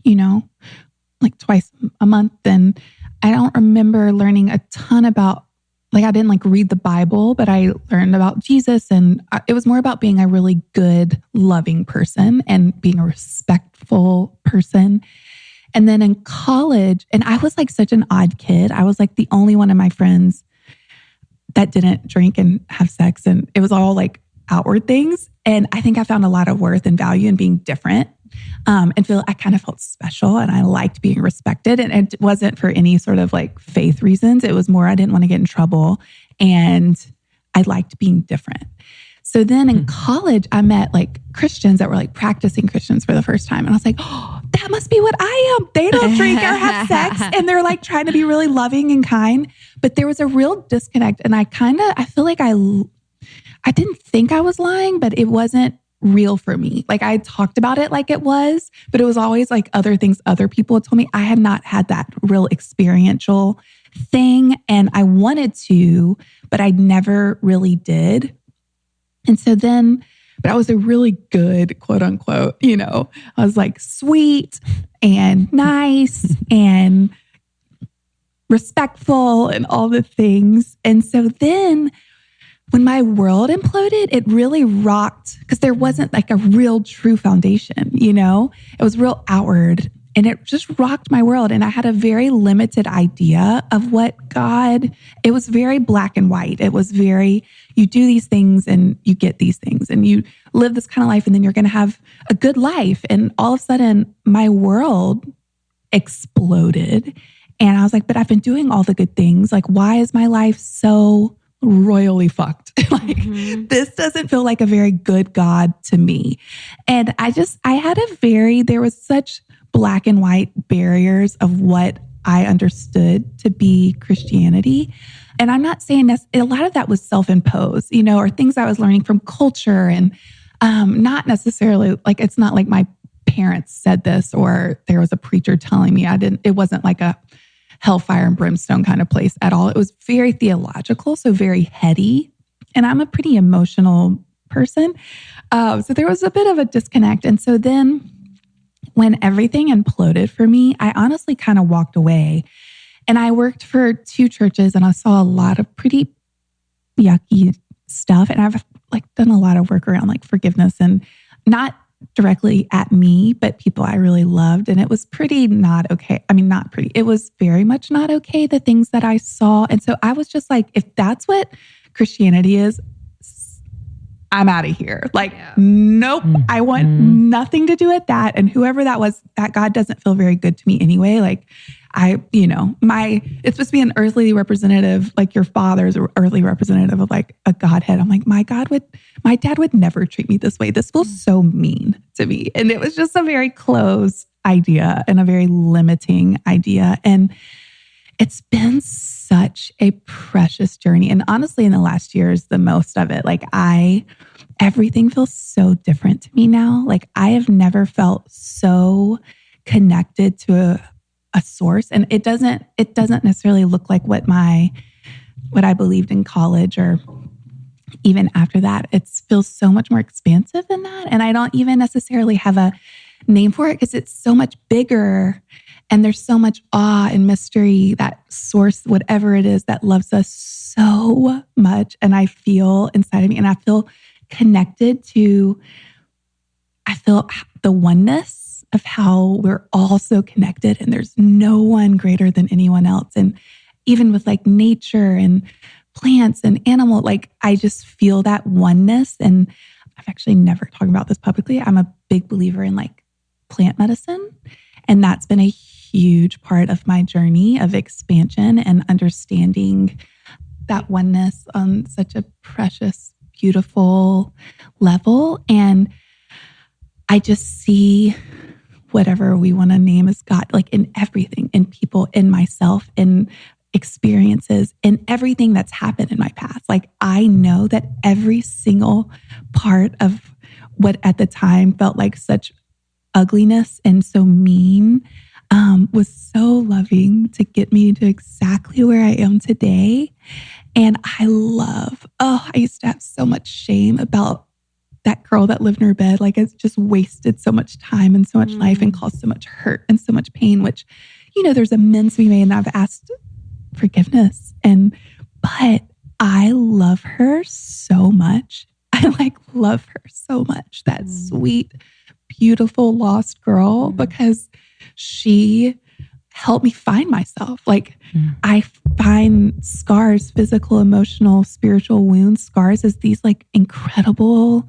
like twice a month. And I don't remember learning a ton about, I didn't read the Bible, but I learned about Jesus. And it was more about being a really good, loving person and being a respectful person. And then in college, and I was such an odd kid. I was the only one of my friends that didn't drink and have sex. And it was all outward things. And I think I found a lot of worth and value in being different. And I kind of felt special and I liked being respected. And it wasn't for any sort of faith reasons. It was more, I didn't want to get in trouble and I liked being different. So then in college, I met Christians that were practicing Christians for the first time. And I was like, oh, that must be what I am. They don't drink or have sex. And they're trying to be really loving and kind. But there was a real disconnect. And I feel like I didn't think I was lying, but it wasn't real for me. I talked about it like it was, but it was always other things other people had told me. I had not had that real experiential thing. And I wanted to, but I never really did. And so then, but I was a really good, quote unquote, I was sweet and nice and respectful and all the things. And so then when my world imploded, it really rocked because there wasn't a real true foundation, it was real outward and it just rocked my world. And I had a very limited idea of what God, it was very black and white. It was very, you do these things and you get these things and you live this kind of life and then you're going to have a good life. And all of a sudden my world exploded. And I was like, but I've been doing all the good things. Why is my life so royally fucked? This doesn't feel like a very good God to me. And there was such black and white barriers of what I understood to be Christianity. And I'm not saying this, a lot of that was self-imposed, or things I was learning from culture and not necessarily it's not my parents said this or there was a preacher telling me it wasn't a hellfire and brimstone kind of place at all. It was very theological, so very heady. And I'm a pretty emotional person. So there was a bit of a disconnect. And so then when everything imploded for me, I honestly kind of walked away. And I worked for 2 churches and I saw a lot of pretty yucky stuff. And I've done a lot of work around forgiveness and not directly at me, but people I really loved. And it was pretty not okay. I mean, not pretty. It was very much not okay, the things that I saw. And so I was just if that's what Christianity is, I'm out of here. Nope, I want nothing to do with that. And whoever that was, that God doesn't feel very good to me anyway. it's supposed to be an earthly representative, like your father's earthly representative of like a Godhead. I'm like, my dad would never treat me this way. This feels so mean to me. And it was just a very closed idea and a very limiting idea. And it's been such a precious journey. And honestly, in the last year is the most of it. Like everything feels so different to me now. Like I have never felt so connected to a source. And it doesn't necessarily look like what I believed in college or even after that. It feels so much more expansive than that. And I don't even necessarily have a name for it because it's so much bigger. And there's so much awe and mystery, that source, whatever it is, that loves us so much. And I feel inside of me, and I feel connected to, I feel the oneness of how we're all so connected and there's no one greater than anyone else. And even with like nature and plants and animal, like I just feel that oneness. And I've actually never talked about this publicly. I'm a big believer in like plant medicine. And that's been a huge part of my journey of expansion and understanding that oneness on such a precious, beautiful level. And I just see whatever we want to name as God, like in everything, in people, in myself, in experiences, in everything that's happened in my past. Like I know that every single part of what at the time felt like such ugliness and so mean was so loving to get me to exactly where I am today. And I used to have so much shame about that girl that lived in her bed. Like it's just wasted so much time and so much life and caused so much hurt and so much pain, which, there's amends to be made and I've asked forgiveness. But I love her so much. I love her so much. That sweet, beautiful lost girl, because she helped me find myself. Like I find scars, physical, emotional, spiritual wounds, scars as these like incredible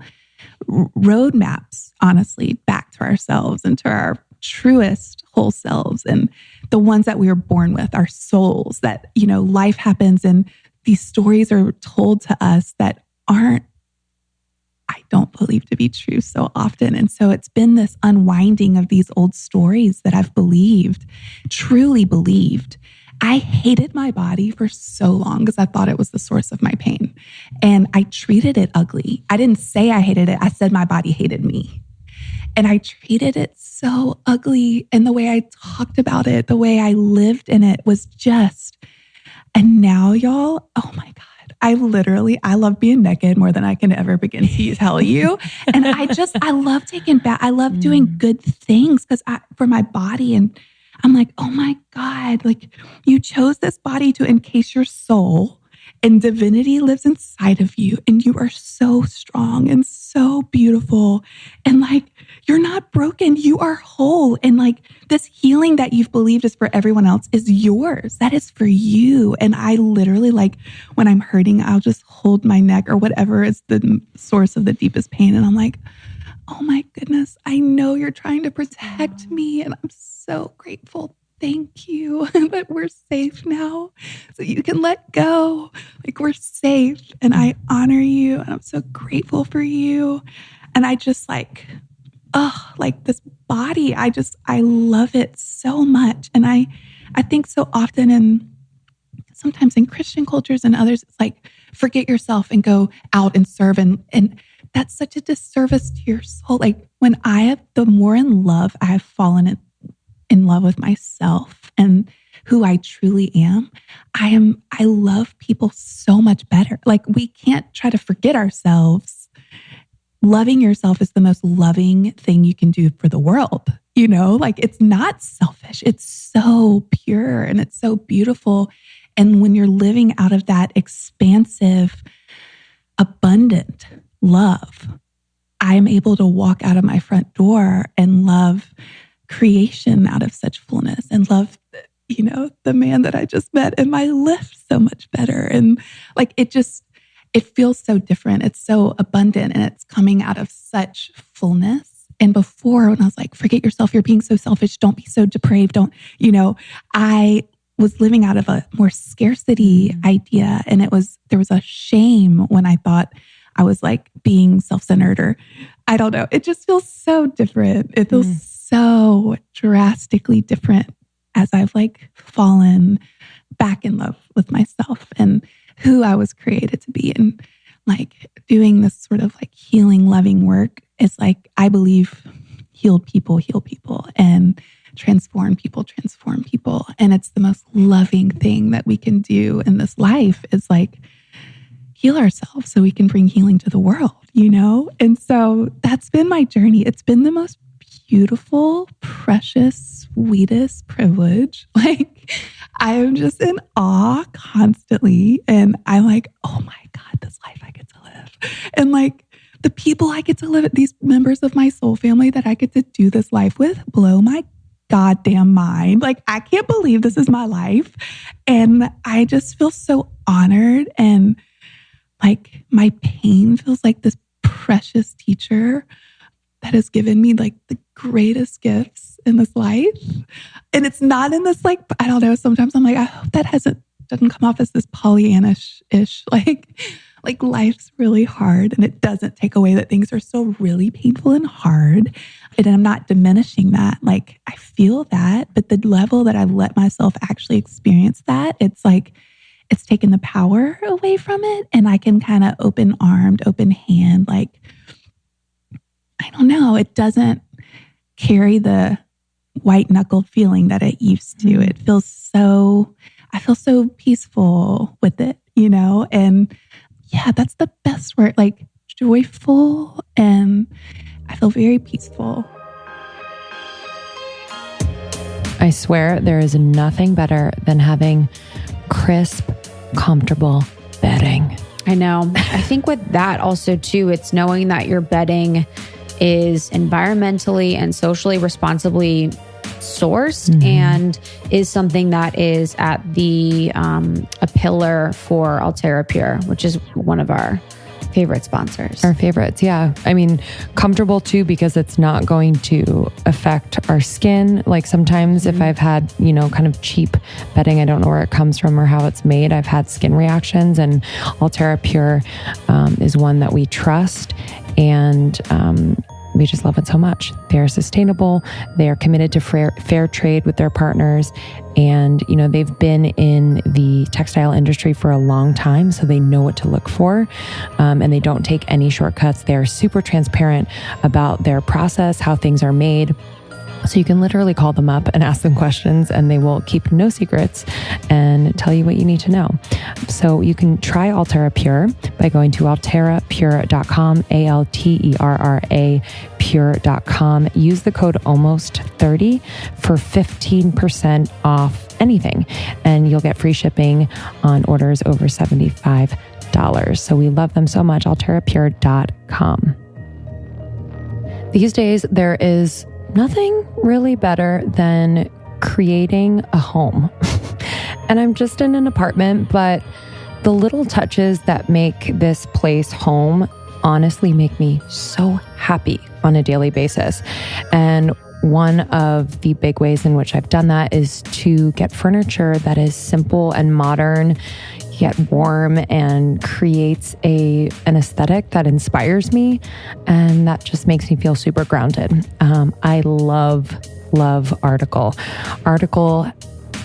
roadmaps, honestly, back to ourselves and to our truest whole selves and the ones that we were born with, our souls, that, life happens and these stories are told to us that aren't, I don't believe to be true so often. And so it's been this unwinding of these old stories that I've believed, truly believed. I hated my body for so long because I thought it was the source of my pain. And I treated it ugly. I didn't say I hated it. I said my body hated me. And I treated it so ugly. And the way I talked about it, the way I lived in it was just, and now y'all, oh my God. I love being naked more than I can ever begin to tell you. And I love taking bath. I love doing good things for my body. And I'm like, oh my God, like you chose this body to encase your soul and divinity lives inside of you. And you are so strong and so beautiful. And like, you're not broken. You are whole. And like this healing that you've believed is for everyone else is yours. That is for you. And I literally like when I'm hurting, I'll just hold my neck or whatever is the source of the deepest pain. And I'm like, oh my goodness, I know you're trying to protect me. And I'm so grateful. Thank you that we're safe now. So you can let go. Like we're safe. And I honor you. And I'm so grateful for you. And I just like this body, I love it so much. And I think so often sometimes in Christian cultures and others, it's like, forget yourself and go out and serve. And that's such a disservice to your soul. Like when the more in love I have fallen in love with myself and who I truly am, I love people so much better. Like we can't try to forget ourselves. Loving yourself is the most loving thing you can do for the world. Like it's not selfish. It's so pure and it's so beautiful. And when you're living out of that expansive, abundant love, I am able to walk out of my front door and love creation out of such fullness and love, the man that I just met in my lift so much better. And like, it feels so different. It's so abundant and it's coming out of such fullness. And before, when I was like, forget yourself, you're being so selfish, don't be so depraved, I was living out of a more scarcity idea. And there was a shame when I thought I was like being self-centered, or I don't know. It just feels so different. It feels so drastically different as I've like fallen back in love with myself and who I was created to be. And like doing this sort of like healing, loving work is like, I believe healed people heal people, and transform people transform people. And it's the most loving thing that we can do in this life is like heal ourselves so we can bring healing to the world, And so that's been my journey. It's been the most beautiful, precious, sweetest privilege. Like I am just in awe constantly. And I'm like, oh my God, this life I get to live. And like the people I get to live with, these members of my soul family that I get to do this life with, blow my goddamn mind. Like I can't believe this is my life. And I just feel so honored, and like my pain feels like this precious teacher that has given me like the greatest gifts in this life. And it's not in this like, I don't know, sometimes I'm like, I hope that doesn't come off as this Pollyanna-ish, like life's really hard, and it doesn't take away that things are still really painful and hard. And I'm not diminishing that. Like I feel that, but the level that I've let myself actually experience that, it's like, it's taken the power away from it. And I can kind of open-armed, open hand, like, I don't know, it doesn't carry the white knuckled feeling that it used to. It feels I feel so peaceful with it, and yeah, that's the best word, like joyful, and I feel very peaceful. I swear there is nothing better than having crisp, comfortable bedding. I know. I think with that also too, it's knowing that your bedding is environmentally and socially responsibly sourced and is something that is at the a pillar for Altera Pure, which is one of our favorite sponsors. Our favorites, yeah. I mean, comfortable too, because it's not going to affect our skin. Like sometimes if I've had, kind of cheap bedding, I don't know where it comes from or how it's made, I've had skin reactions, and Altera Pure is one that we trust, and we just love it so much. They're sustainable. They're committed to fair trade with their partners. And, they've been in the textile industry for a long time, so they know what to look for. And they don't take any shortcuts. They're super transparent about their process, how things are made. So you can literally call them up and ask them questions, and they will keep no secrets and tell you what you need to know. So you can try Altera Pure by going to alterapure.com, ALTERRA pure.com. Use the code ALMOST30 for 15% off anything, and you'll get free shipping on orders over $75. So we love them so much, alterapure.com. These days, there is nothing really better than creating a home. And I'm just in an apartment, but the little touches that make this place home honestly make me so happy on a daily basis. And one of the big ways in which I've done that is to get furniture that is simple and modern, yet warm, and creates an aesthetic that inspires me, and that just makes me feel super grounded. I love Article. Article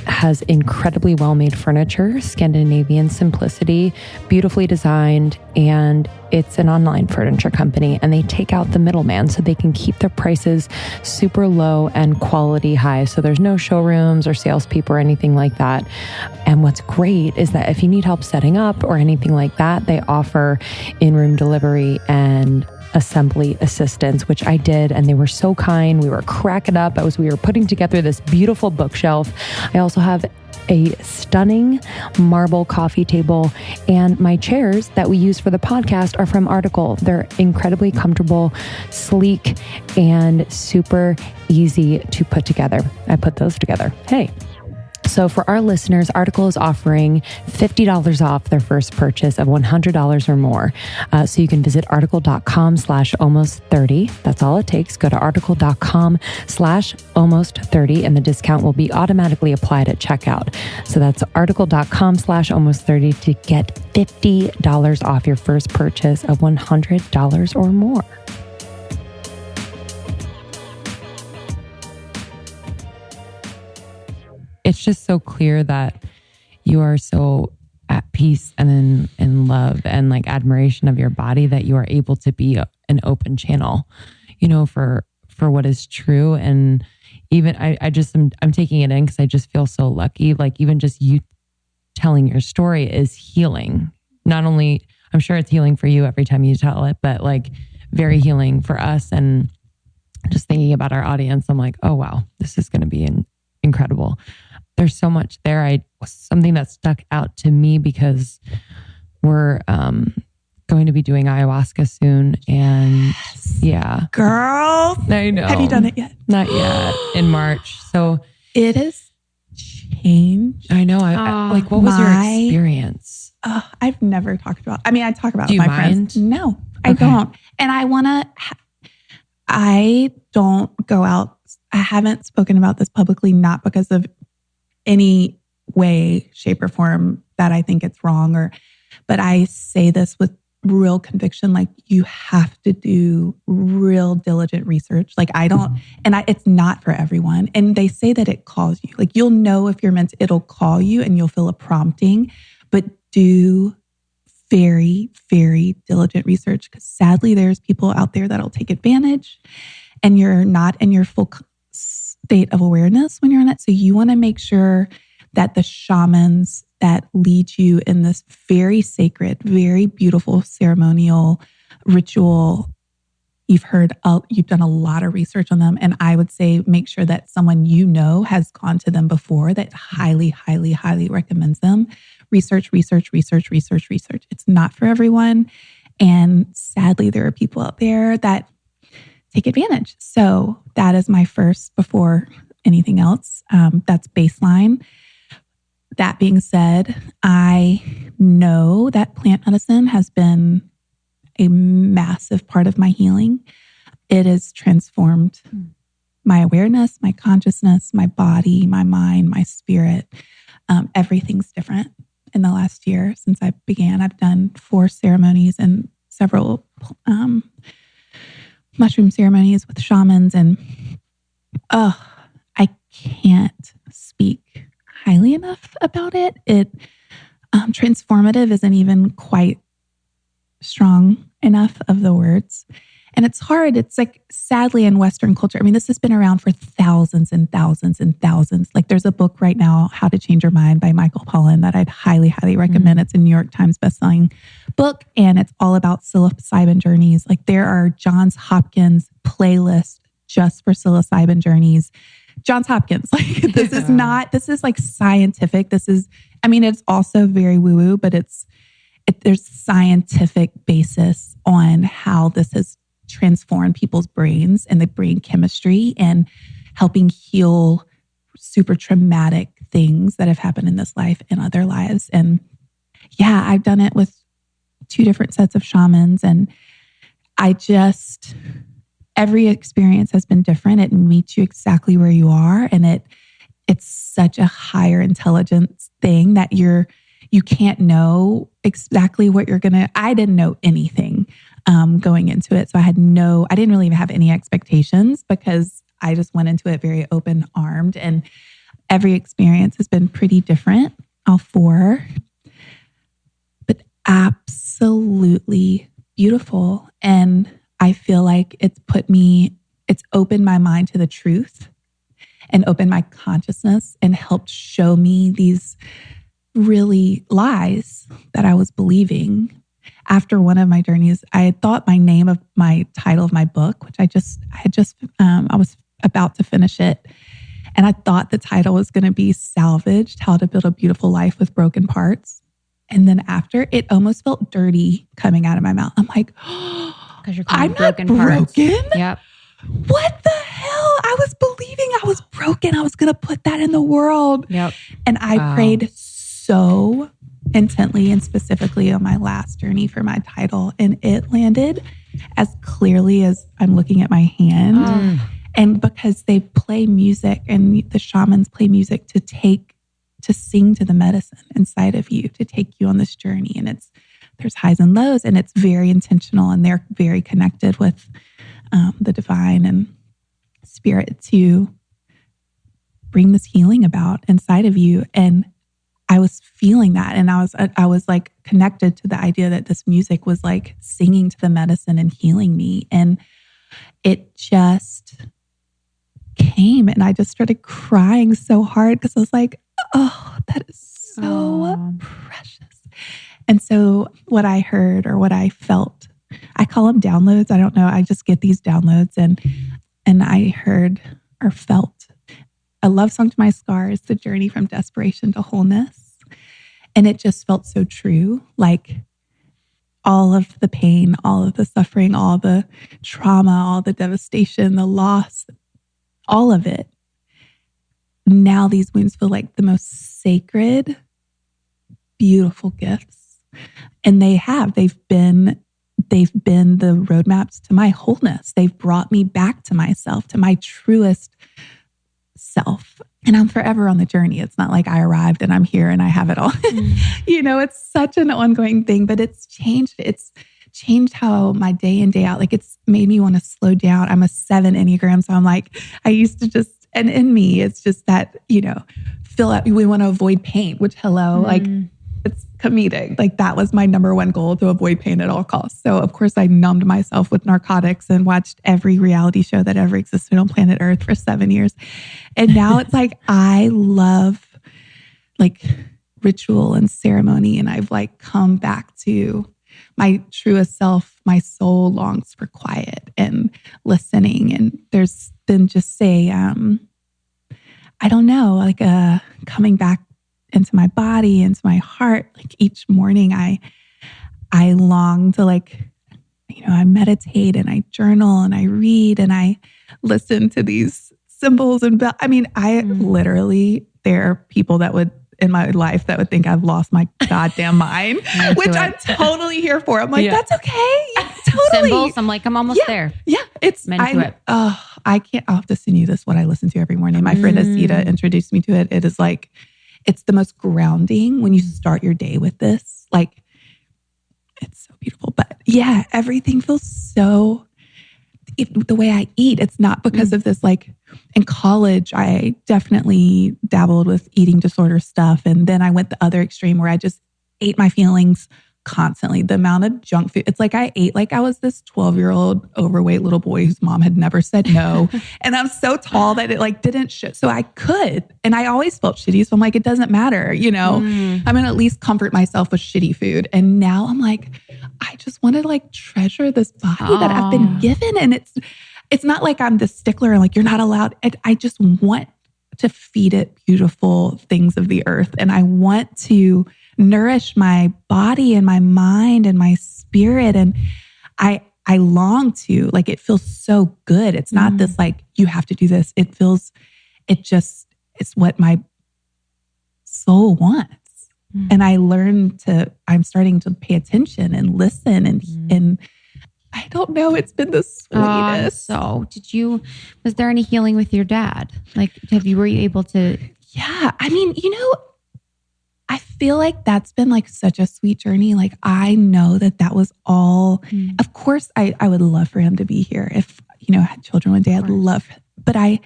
has incredibly well-made furniture, Scandinavian simplicity, beautifully designed, and it's an online furniture company, and they take out the middleman so they can keep their prices super low and quality high. So there's no showrooms or salespeople or anything like that. And what's great is that if you need help setting up or anything like that, they offer in-room delivery and assembly assistance, which I did, and they were so kind. We were cracking up as we were putting together this beautiful bookshelf. I also have a stunning marble coffee table, and my chairs that we use for the podcast are from Article. They're incredibly comfortable, sleek, and super easy to put together. I put those together. Hey. So for our listeners, Article is offering $50 off their first purchase of $100 or more. So you can visit article.com/almost30. That's all it takes. Go to article.com/almost30 and the discount will be automatically applied at checkout. So that's article.com/almost30 to get $50 off your first purchase of $100 or more. It's just so clear that you are so at peace and in love and like admiration of your body that you are able to be an open channel, for what is true. And even I'm taking it in because I just feel so lucky. Like even just you telling your story is healing. Not only, I'm sure it's healing for you every time you tell it, but like very healing for us. And just thinking about our audience, I'm like, oh wow, this is going to be incredible. There's so much there. Something that stuck out to me because we're going to be doing ayahuasca soon. And yeah. Girl. I know. Have you done it yet? Not yet. In March. So it has changed. I know. What was your experience? I've never talked about, I talk about it with my friends. No, I Okay. don't. And I don't go out. I haven't spoken about this publicly, not because of any way, shape, or form that I think it's wrong, but I say this with real conviction. Like you have to do real diligent research. Like it's not for everyone. And they say that it calls you. Like you'll know if you're meant to, it'll call you and you'll feel a prompting, but do very, very diligent research. Because sadly, there's people out there that'll take advantage and you're not in your full state of awareness when you're in it. So you want to make sure that the shamans that lead you in this very sacred, very beautiful ceremonial ritual, you've done a lot of research on them. And I would say make sure that someone has gone to them before that highly, highly, highly recommends them. Research. It's not for everyone. And sadly, there are people out there that take advantage. So that is my first before anything else. That's baseline. That being said, I know that plant medicine has been a massive part of my healing. It has transformed my awareness, my consciousness, my body, my mind, my spirit. Everything's different in the last year since I began. I've done 4 ceremonies and several mushroom ceremonies with shamans, and I can't speak highly enough about it. Transformative isn't even quite strong enough of the words. And it's hard. It's like, sadly, in Western culture, this has been around for thousands and thousands and thousands. Like there's a book right now, How to Change Your Mind by Michael Pollan, that I'd highly, highly recommend. It's a New York Times bestselling book. And it's all about psilocybin journeys. Like there are Johns Hopkins playlists just for psilocybin journeys. Johns Hopkins, like this is like scientific. It's also very woo-woo, but there's scientific basis on how this has transformed people's brains and the brain chemistry and helping heal super traumatic things that have happened in this life and other lives. And yeah, I've done it with 2 different sets of shamans, and every experience has been different. It meets you exactly where you are. And it's such a higher intelligence thing that you can't know exactly what you're I didn't know anything going into it. So I didn't really even have any expectations because I just went into it very open-armed, and every experience has been pretty different, all 4, but absolutely beautiful. And I feel like it's opened my mind to the truth and opened my consciousness and helped show me these really lies that I was believing. After one of my journeys, I had thought my title of my book, which I was about to finish it. And I thought the title was going to be Salvaged: How to Build a Beautiful Life with Broken Parts. And then after, it almost felt dirty coming out of my mouth. I'm like, Because you're I'm not broken broken. parts. Yep. What the hell? I was believing I was broken. I was going to put that in the world. Yep. And I prayed so intently and specifically on my last journey for my title. And it landed as clearly as I'm looking at my hand. And because they play music and the shamans play music to sing to the medicine inside of you, to take you on this journey. And there's highs and lows, and it's very intentional, and they're very connected with the divine and spirit to bring this healing about inside of you. And I was feeling that. And I was like connected to the idea that this music was like singing to the medicine and healing me. And it just came, and I just started crying so hard because I was like, oh, that is so precious. And so what I heard or what I felt, I call them downloads. I don't know. I just get these downloads, and I heard or felt a love song to my scars, the journey from desperation to wholeness. And it just felt so true. Like all of the pain, all of the suffering, all the trauma, all the devastation, the loss, all of it. Now these wounds feel like the most sacred, beautiful gifts. And they've been the roadmaps to my wholeness. They've brought me back to myself, to my truest self. And I'm forever on the journey. It's not like I arrived and I'm here and I have it all. It's such an ongoing thing, but it's changed. It's changed how my day in, day out, like it's made me want to slow down. I'm a 7 Enneagram. So I'm like, I used to just, and in me, it's just that, fill out, we want to avoid pain, which like it's comedic. Like that was my number one goal, to avoid pain at all costs. So of course I numbed myself with narcotics and watched every reality show that ever existed on planet Earth for 7 years. And now it's like, I love like ritual and ceremony. And I've like come back to my truest self. My soul longs for quiet and listening. And there's been just I don't know, like coming back into my body, into my heart. Like each morning I long to I meditate and I journal and I read and I listen to these symbols and literally, there are people that would in my life that would think I've lost my goddamn mind, which I'm totally here for. I'm like, that's okay. Yeah, totally. Symbols. I'm like, I'm almost there. Yeah. I can't, I'll have to send you this, what I listen to every morning. My friend Asita introduced me to it. It is like, it's the most grounding when you start your day with this. Like, it's so beautiful. But yeah, everything feels so, the way I eat, it's not because of this. Like in college, I definitely dabbled with eating disorder stuff. And then I went the other extreme where I just ate my feelings constantly. The amount of junk food, it's like I ate like I was this 12-year-old overweight little boy whose mom had never said no. And I'm so tall that it like didn't show. So I could, and I always felt shitty. So I'm like, it doesn't matter, I'm going to at least comfort myself with shitty food. And now I'm like, I just want to like treasure this body that I've been given. And it's not like I'm the stickler and like, you're not allowed. I just want to feed it beautiful things of the earth. And I want to nourish my body and my mind and my spirit. And I long to, like, it feels so good. It's not this like, you have to do this. It's what my soul wants. And I'm starting to pay attention and listen and I don't know, it's been the sweetest. So was there any healing with your dad? Like, were you able to? Yeah. I feel like that's been like such a sweet journey. Like, I know that was all, of course I would love for him to be here. If, I had children one day, I'd love, but I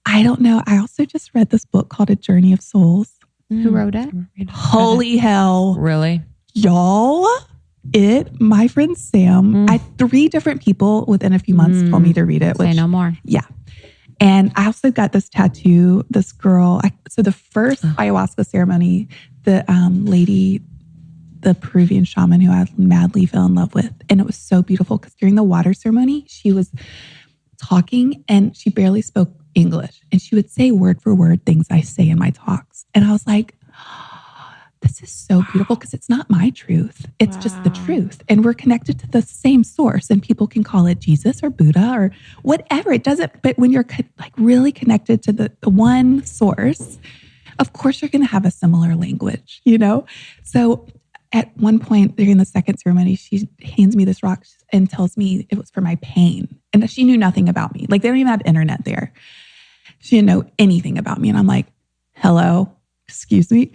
don't know. I also just read this book called A Journey of Souls. Who wrote it? Holy hell. Really? Y'all, my friend Sam, 3 different people within a few months told me to read it. Say no more. Yeah. And I also got this tattoo, this girl. So the first ayahuasca ceremony, the lady, the Peruvian shaman who I madly fell in love with. And it was so beautiful because during the water ceremony, she was talking and she barely spoke English. And she would say word for word things I say in my talks. And I was like, this this is so beautiful because it's not my truth. It's just the truth. And we're connected to the same source, and people can call it Jesus or Buddha or whatever. It doesn't, but when you're like really connected to the one source, of course you're going to have a similar language, you know? So at one point during the second ceremony, she hands me this rock and tells me it was for my pain. And she knew nothing about me. Like, they don't even have internet there. She didn't know anything about me. And I'm like, hello, excuse me.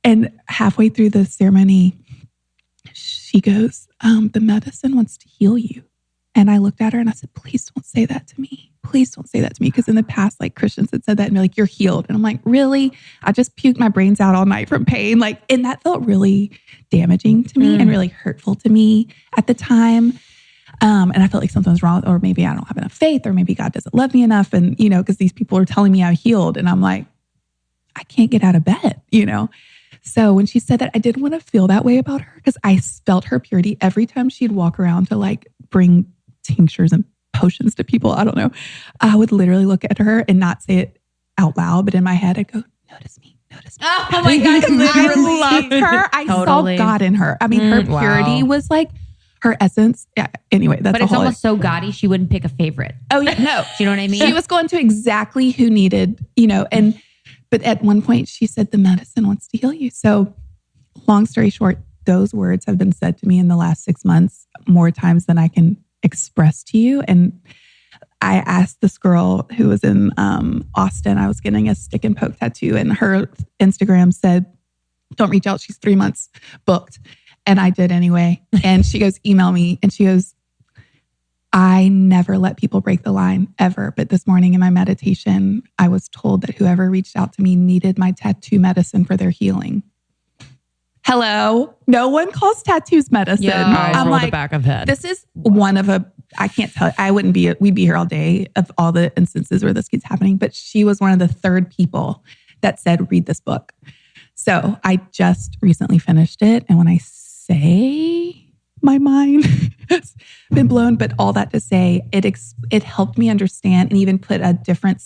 And halfway through the ceremony, she goes, the medicine wants to heal you. And I looked at her and I said, please don't say that to me. Please don't say that to me. Because in the past, like, Christians had said that and be like, you're healed. And I'm like, really? I just puked my brains out all night from pain. Like, and that felt really damaging to me and really hurtful to me at the time. And I felt like something was wrong, or maybe I don't have enough faith, or maybe God doesn't love me enough. And, you know, because these people are telling me I'm healed. And I'm like, I can't get out of bed, you know? So when she said that, I didn't want to feel that way about her, because I felt her purity every time she'd walk around to like bring tinctures and potions to people. I don't know. I would literally look at her and not say it out loud, but in my head, I'd go, notice me, notice me. Oh my God. I loved her. I Totally. saw God in her. I mean, her purity was like her essence. Yeah. Anyway, that's But it's almost so gaudy, she wouldn't pick a favorite. Oh, yeah. No. Do you know what I mean? She was going to exactly who needed, you know, but at one point she said, the medicine wants to heal you. So long story short, those words have been said to me in the last 6 months more times than I can express to you. And I asked this girl who was in Austin, I was getting a stick and poke tattoo, and her Instagram said, don't reach out. She's 3 months booked. And I did anyway. And she goes, email me. And she goes, I never let people break the line ever. But this morning in my meditation, I was told that whoever reached out to me needed my tattoo medicine for their healing. Hello. No one calls tattoos medicine. Yeah, I'm roll the like, back of head. this is one of I can't tell. We'd be here all day of all the instances where this keeps happening. But she was one of the third people that said, read this book. So I just recently finished it. And when I say my mind has been blown, but all that to say, it helped me understand and even put a different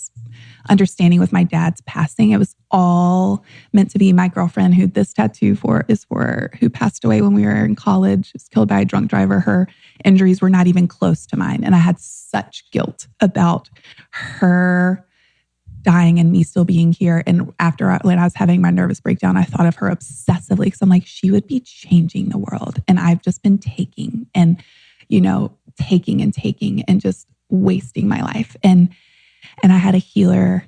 understanding with my dad's passing. It was all meant to be my girlfriend, who this tattoo is for, who passed away when we were in college. She was killed by a drunk driver. Her injuries were not even close to mine. And I had such guilt about her dying and me still being here. And when I was having my nervous breakdown, I thought of her obsessively, because I'm like, she would be changing the world. And I've just been taking and just wasting my life. And I had a healer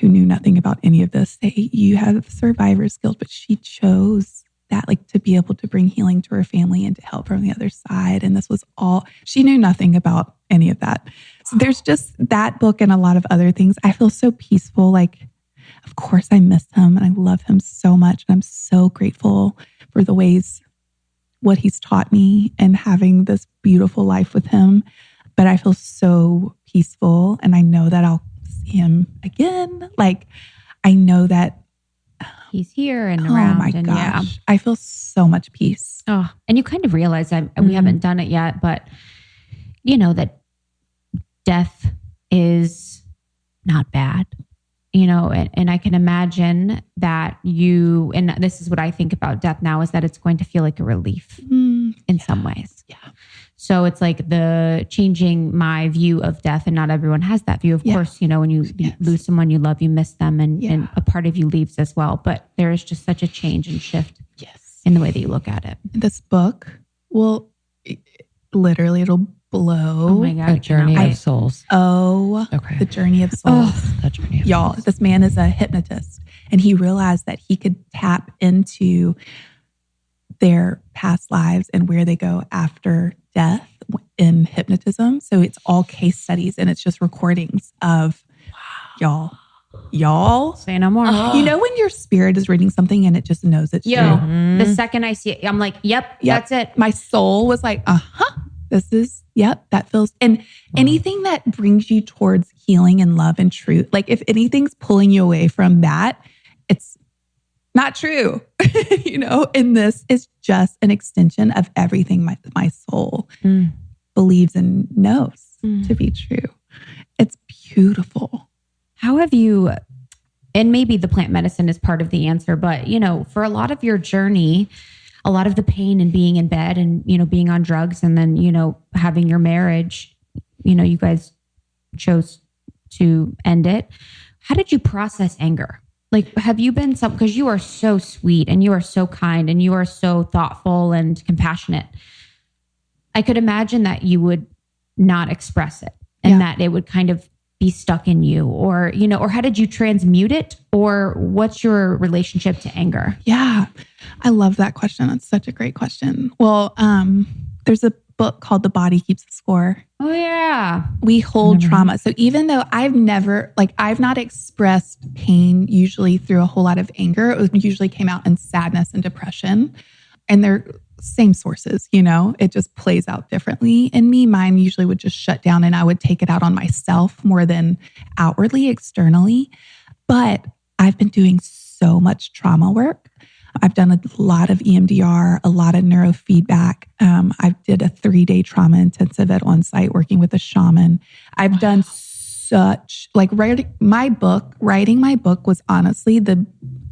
who knew nothing about any of this say, you have survivor's guilt, but she chose that, like, to be able to bring healing to her family and to help from the other side. And this was all, she knew nothing about any of that. So there's just that book and a lot of other things. I feel so peaceful. Like, of course I miss him and I love him so much. And I'm so grateful for the ways, what he's taught me and having this beautiful life with him. But I feel so peaceful, and I know that I'll see him again. Like, I know that he's here and around. Oh my gosh. Yeah. I feel so much peace. Oh, and you kind of realize we haven't done it yet, but you know that death is not bad, you know, and I can imagine that and this is what I think about death now, is that it's going to feel like a relief in some ways. Yeah. So it's like the changing my view of death, and not everyone has that view. Of course, you know, when you lose someone you love, you miss them, and a part of you leaves as well. But there is just such a change and shift in the way that you look at it. This book will literally, it'll blow. Oh my God. The Journey of Souls. Oh, okay. The Journey of Souls. The Journey of Y'all, Souls. This man is a hypnotist, and he realized that he could tap into their past lives and where they go after death in hypnotism. So it's all case studies, and it's just recordings of y'all. Say no more. You know when your spirit is reading something and it just knows it's true? The second I see it, I'm like, yep, that's it. My soul was like, this is, that feels, and anything that brings you towards healing and love and truth, like if anything's pulling you away from that, it's not true, you know, and this is just an extension of everything my soul believes and knows to be true. It's beautiful. How have you and maybe the plant medicine is part of the answer, but for a lot of your journey, a lot of the pain and being in bed and, being on drugs and then, having your marriage, you guys chose to end it. How did you process anger? Like, have you been because you are so sweet and you are so kind and you are so thoughtful and compassionate. I could imagine that you would not express it and that it would kind of be stuck in you or how did you transmute it or what's your relationship to anger? Yeah, I love that question. That's such a great question. Well, there's a book called The Body Keeps the Score. Oh yeah. We hold trauma. So even though I've not expressed pain usually through a whole lot of anger, it usually came out in sadness and depression. And they're same sources, it just plays out differently in me. Mine usually would just shut down and I would take it out on myself more than outwardly, externally. But I've been doing so much trauma work. I've done a lot of EMDR, a lot of neurofeedback. I did a 3-day trauma intensive at On-Site working with a shaman. I've done such, writing my book was honestly the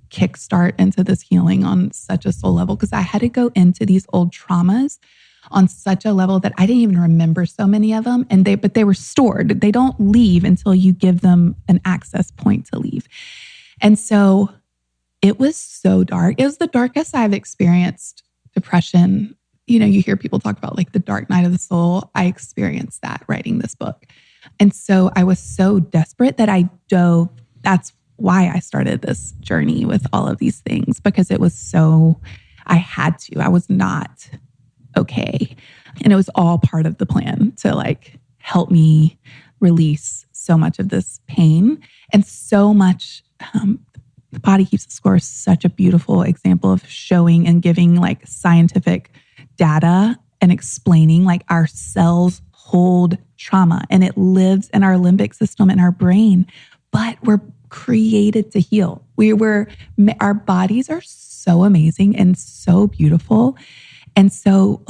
kickstart into this healing on such a soul level because I had to go into these old traumas on such a level that I didn't even remember so many of them. But they were stored. They don't leave until you give them an access point to leave. And so it was so dark. It was the darkest I've experienced depression. You hear people talk about the dark night of the soul. I experienced that writing this book. And so I was so desperate that I dove. That's why I started this journey with all of these things, because it was I had to. I was not okay. And it was all part of the plan to help me release so much of this pain and so much. The Body Keeps the Score is such a beautiful example of showing and giving scientific data and explaining our cells hold trauma and it lives in our limbic system in our brain, but we're created to heal. Our bodies are so amazing and so beautiful. And so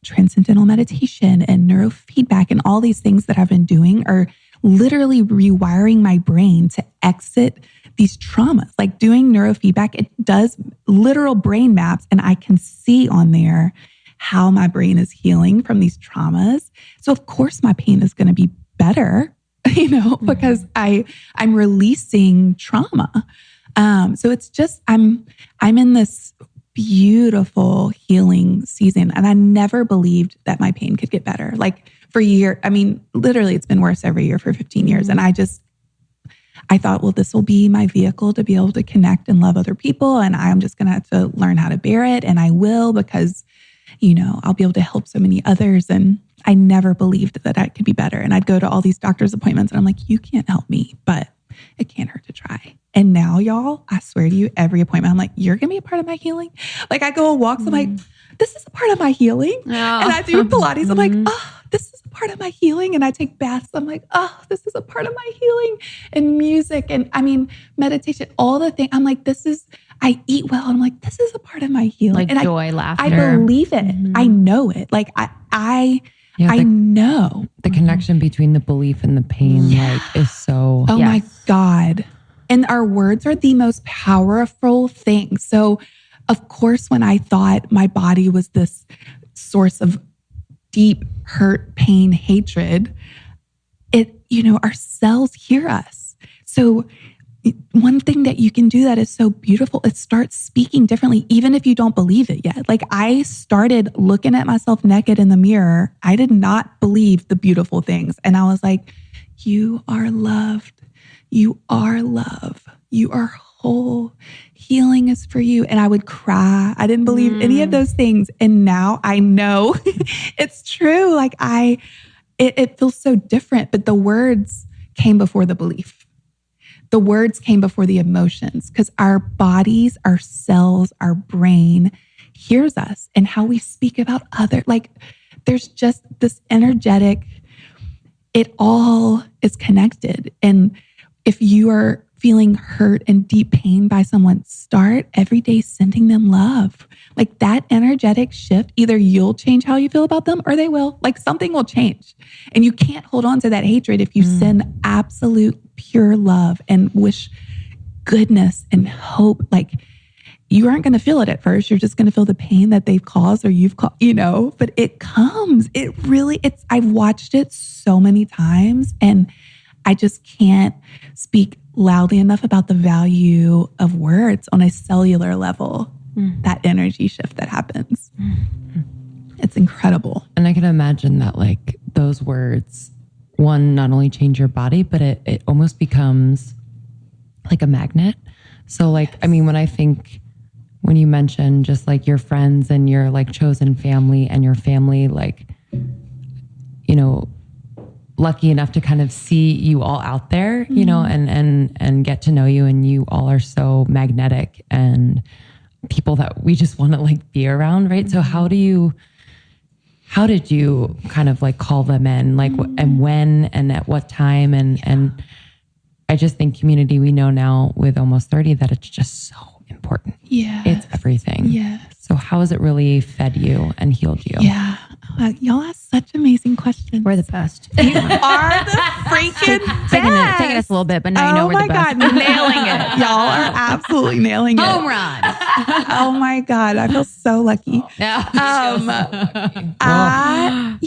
transcendental meditation and neurofeedback and all these things that I've been doing are literally rewiring my brain to exit these traumas. Doing neurofeedback, it does literal brain maps and I can see on there how my brain is healing from these traumas. So of course my pain is going to be better, because I'm releasing trauma. So it's just, I'm in this beautiful healing season and I never believed that my pain could get better. For a year, literally it's been worse every year for 15 years. And I thought, well, this will be my vehicle to be able to connect and love other people. And I'm just going to have to learn how to bear it. And I will, because, I'll be able to help so many others. And I never believed that I could be better. And I'd go to all these doctor's appointments and I'm like, you can't help me, but it can't hurt to try. And now, y'all, I swear to you, every appointment, I'm like, you're going to be a part of my healing. I go on walks, I'm like, this is a part of my healing. Oh. And I do Pilates. I'm like, oh, this is a part of my healing. And I take baths. I'm like, oh, this is a part of my healing. And music and meditation, all the things. I'm like, I eat well. I'm like, this is a part of my healing. And joy, laughter. I believe it. Mm-hmm. I know it. I know. The connection between the belief and the pain is so. Oh my God. And our words are the most powerful thing. So of course, when I thought my body was this source of deep hurt, pain, hatred, our cells hear us. So one thing that you can do that is so beautiful, it starts speaking differently, even if you don't believe it yet. I started looking at myself naked in the mirror. I did not believe the beautiful things. And I was like, you are loved. You are love. You are whole. Healing is for you. And I would cry. I didn't believe any of those things. And now I know it's true. It feels so different, but the words came before the belief. The words came before the emotions, because our bodies, our cells, our brain hears us and how we speak about other. There's just this energetic, it all is connected. And if you are feeling hurt and deep pain by someone, start every day sending them love. That energetic shift, either you'll change how you feel about them or they will. Something will change. And you can't hold on to that hatred if you send absolute pure love and wish goodness and hope. Like, you aren't going to feel it at first. You're just going to feel the pain that they've caused or you've caused, but it comes. I've watched it so many times, and I just can't speak loudly enough about the value of words on a cellular level, that energy shift that happens. It's incredible. And I can imagine that like those words, one, not only change your body, but it almost becomes like a magnet. So like, yes. I mean, when you mention just like your friends and your like chosen family and your family, like, lucky enough to kind of see you all out there, and get to know you, and you all are so magnetic and people that we just want to like be around. Right. So how did you kind of like call them in, like, and when, and at what time? And I just think community, we know now with almost 30 that it's just so important. Yeah. It's everything. Yes. So how has it really fed you and healed you? Yeah. Y'all ask such amazing questions. We're the best. You are the freaking best. Taking us a little bit, but now you know we're the best. Oh my God, nailing it. Y'all are absolutely nailing it. Home run. Oh my God, I feel so lucky. Yeah. I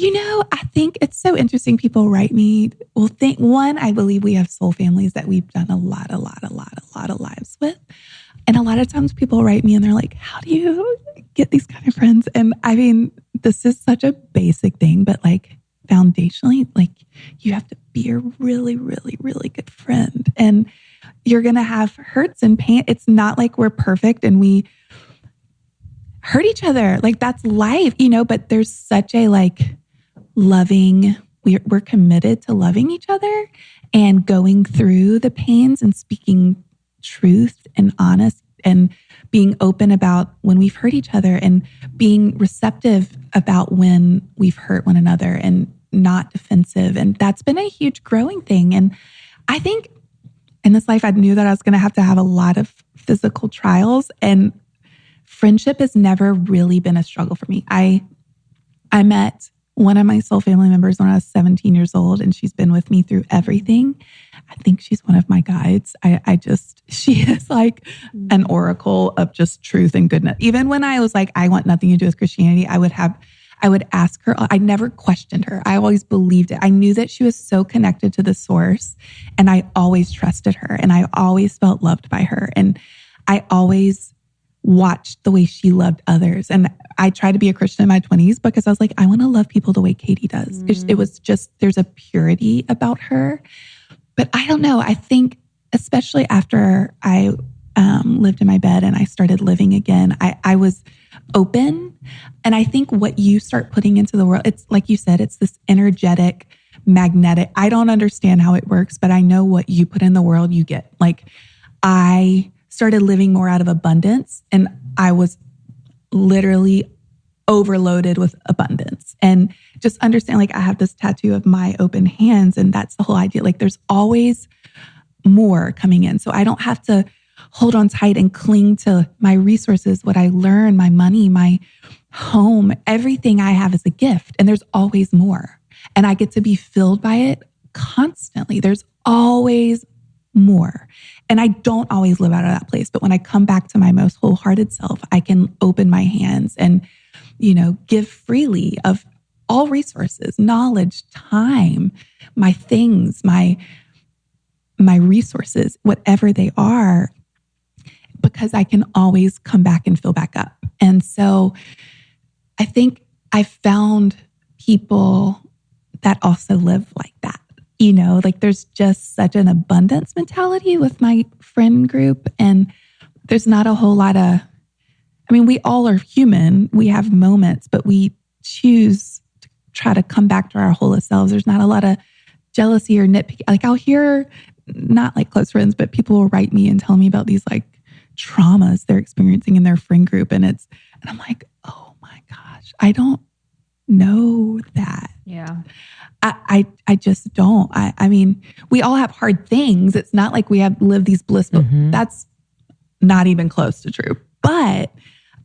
think it's so interesting. People write me. Well, I believe we have soul families that we've done a lot of lives with. And a lot of times people write me and they're like, how do you get these kind of friends? And I mean, this is such a basic thing, but like foundationally, like you have to be a really, really, really good friend. And you're going to have hurts and pain. It's not like we're perfect and we hurt each other. Like that's life, but there's such a like loving, we're committed to loving each other and going through the pains and speaking truth and honest and being open about when we've hurt each other and being receptive about when we've hurt one another and not defensive. And that's been a huge growing thing. And I think in this life, I knew that I was going to have a lot of physical trials, and friendship has never really been a struggle for me. I met one of my soul family members when I was 17 years old, and she's been with me through everything. I think she's one of my guides. She is like an oracle of just truth and goodness. Even when I was like, I want nothing to do with Christianity, I would ask her. I never questioned her. I always believed it. I knew that she was so connected to the source, and I always trusted her, and I always felt loved by her. And I always watched the way she loved others. And I tried to be a Christian in my 20s because I was like, I want to love people the way Katie does. It was just, there's a purity about her. But I don't know. I think especially after I lived in my bed and I started living again, I was open. And I think what you start putting into the world, it's like you said, it's this energetic, magnetic. I don't understand how it works, but I know what you put in the world, you get. Like I started living more out of abundance, and I was literally overloaded with abundance. And just understand, like I have this tattoo of my open hands, and that's the whole idea. Like there's always more coming in. So I don't have to hold on tight and cling to my resources, what I learn, my money, my home, everything I have is a gift, and there's always more. And I get to be filled by it constantly. There's always more. And I don't always live out of that place. But when I come back to my most wholehearted self, I can open my hands and, give freely of all resources, knowledge, time, my things, my resources, whatever they are, because I can always come back and fill back up. And so I think I found people that also live like that. Like there's just such an abundance mentality with my friend group, and there's not a whole lot of, we all are human. We have moments, but we choose to try to come back to our wholest selves. There's not a lot of jealousy or nitpicking. Like I'll hear, not like close friends, but people will write me and tell me about these like traumas they're experiencing in their friend group. And I'm like, oh my gosh, I don't know that. Yeah. I just don't. We all have hard things. It's not like we have lived these blissful. That's not even close to true. But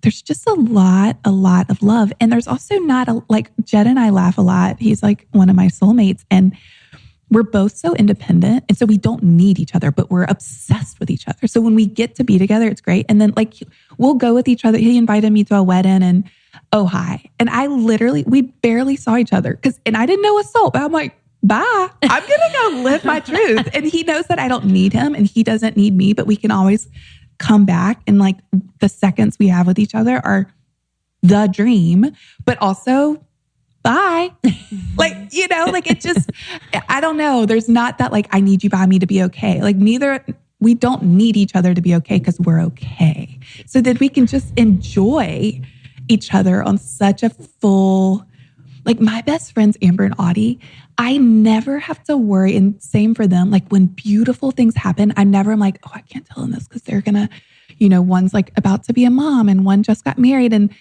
there's just a lot of love. And there's also not like Jed and I laugh a lot. He's like one of my soulmates. And we're both so independent. And so we don't need each other, but we're obsessed with each other. So when we get to be together, it's great. And then like, we'll go with each other. He invited me to a wedding and oh, hi. And we barely saw each other and I didn't know assault, but I'm like, bye. I'm going to go live my truth. And he knows that I don't need him and he doesn't need me, but we can always come back. And like the seconds we have with each other are the dream, but also bye. Like, like it just, I don't know. There's not that like, I need you by me to be okay. Like we don't need each other to be okay because we're okay. So that we can just enjoy each other on such a full, like my best friends, Amber and Audie, I never have to worry. And same for them. Like when beautiful things happen, I'm like, oh, I can't tell them this because they're going to, one's like about to be a mom and one just got married and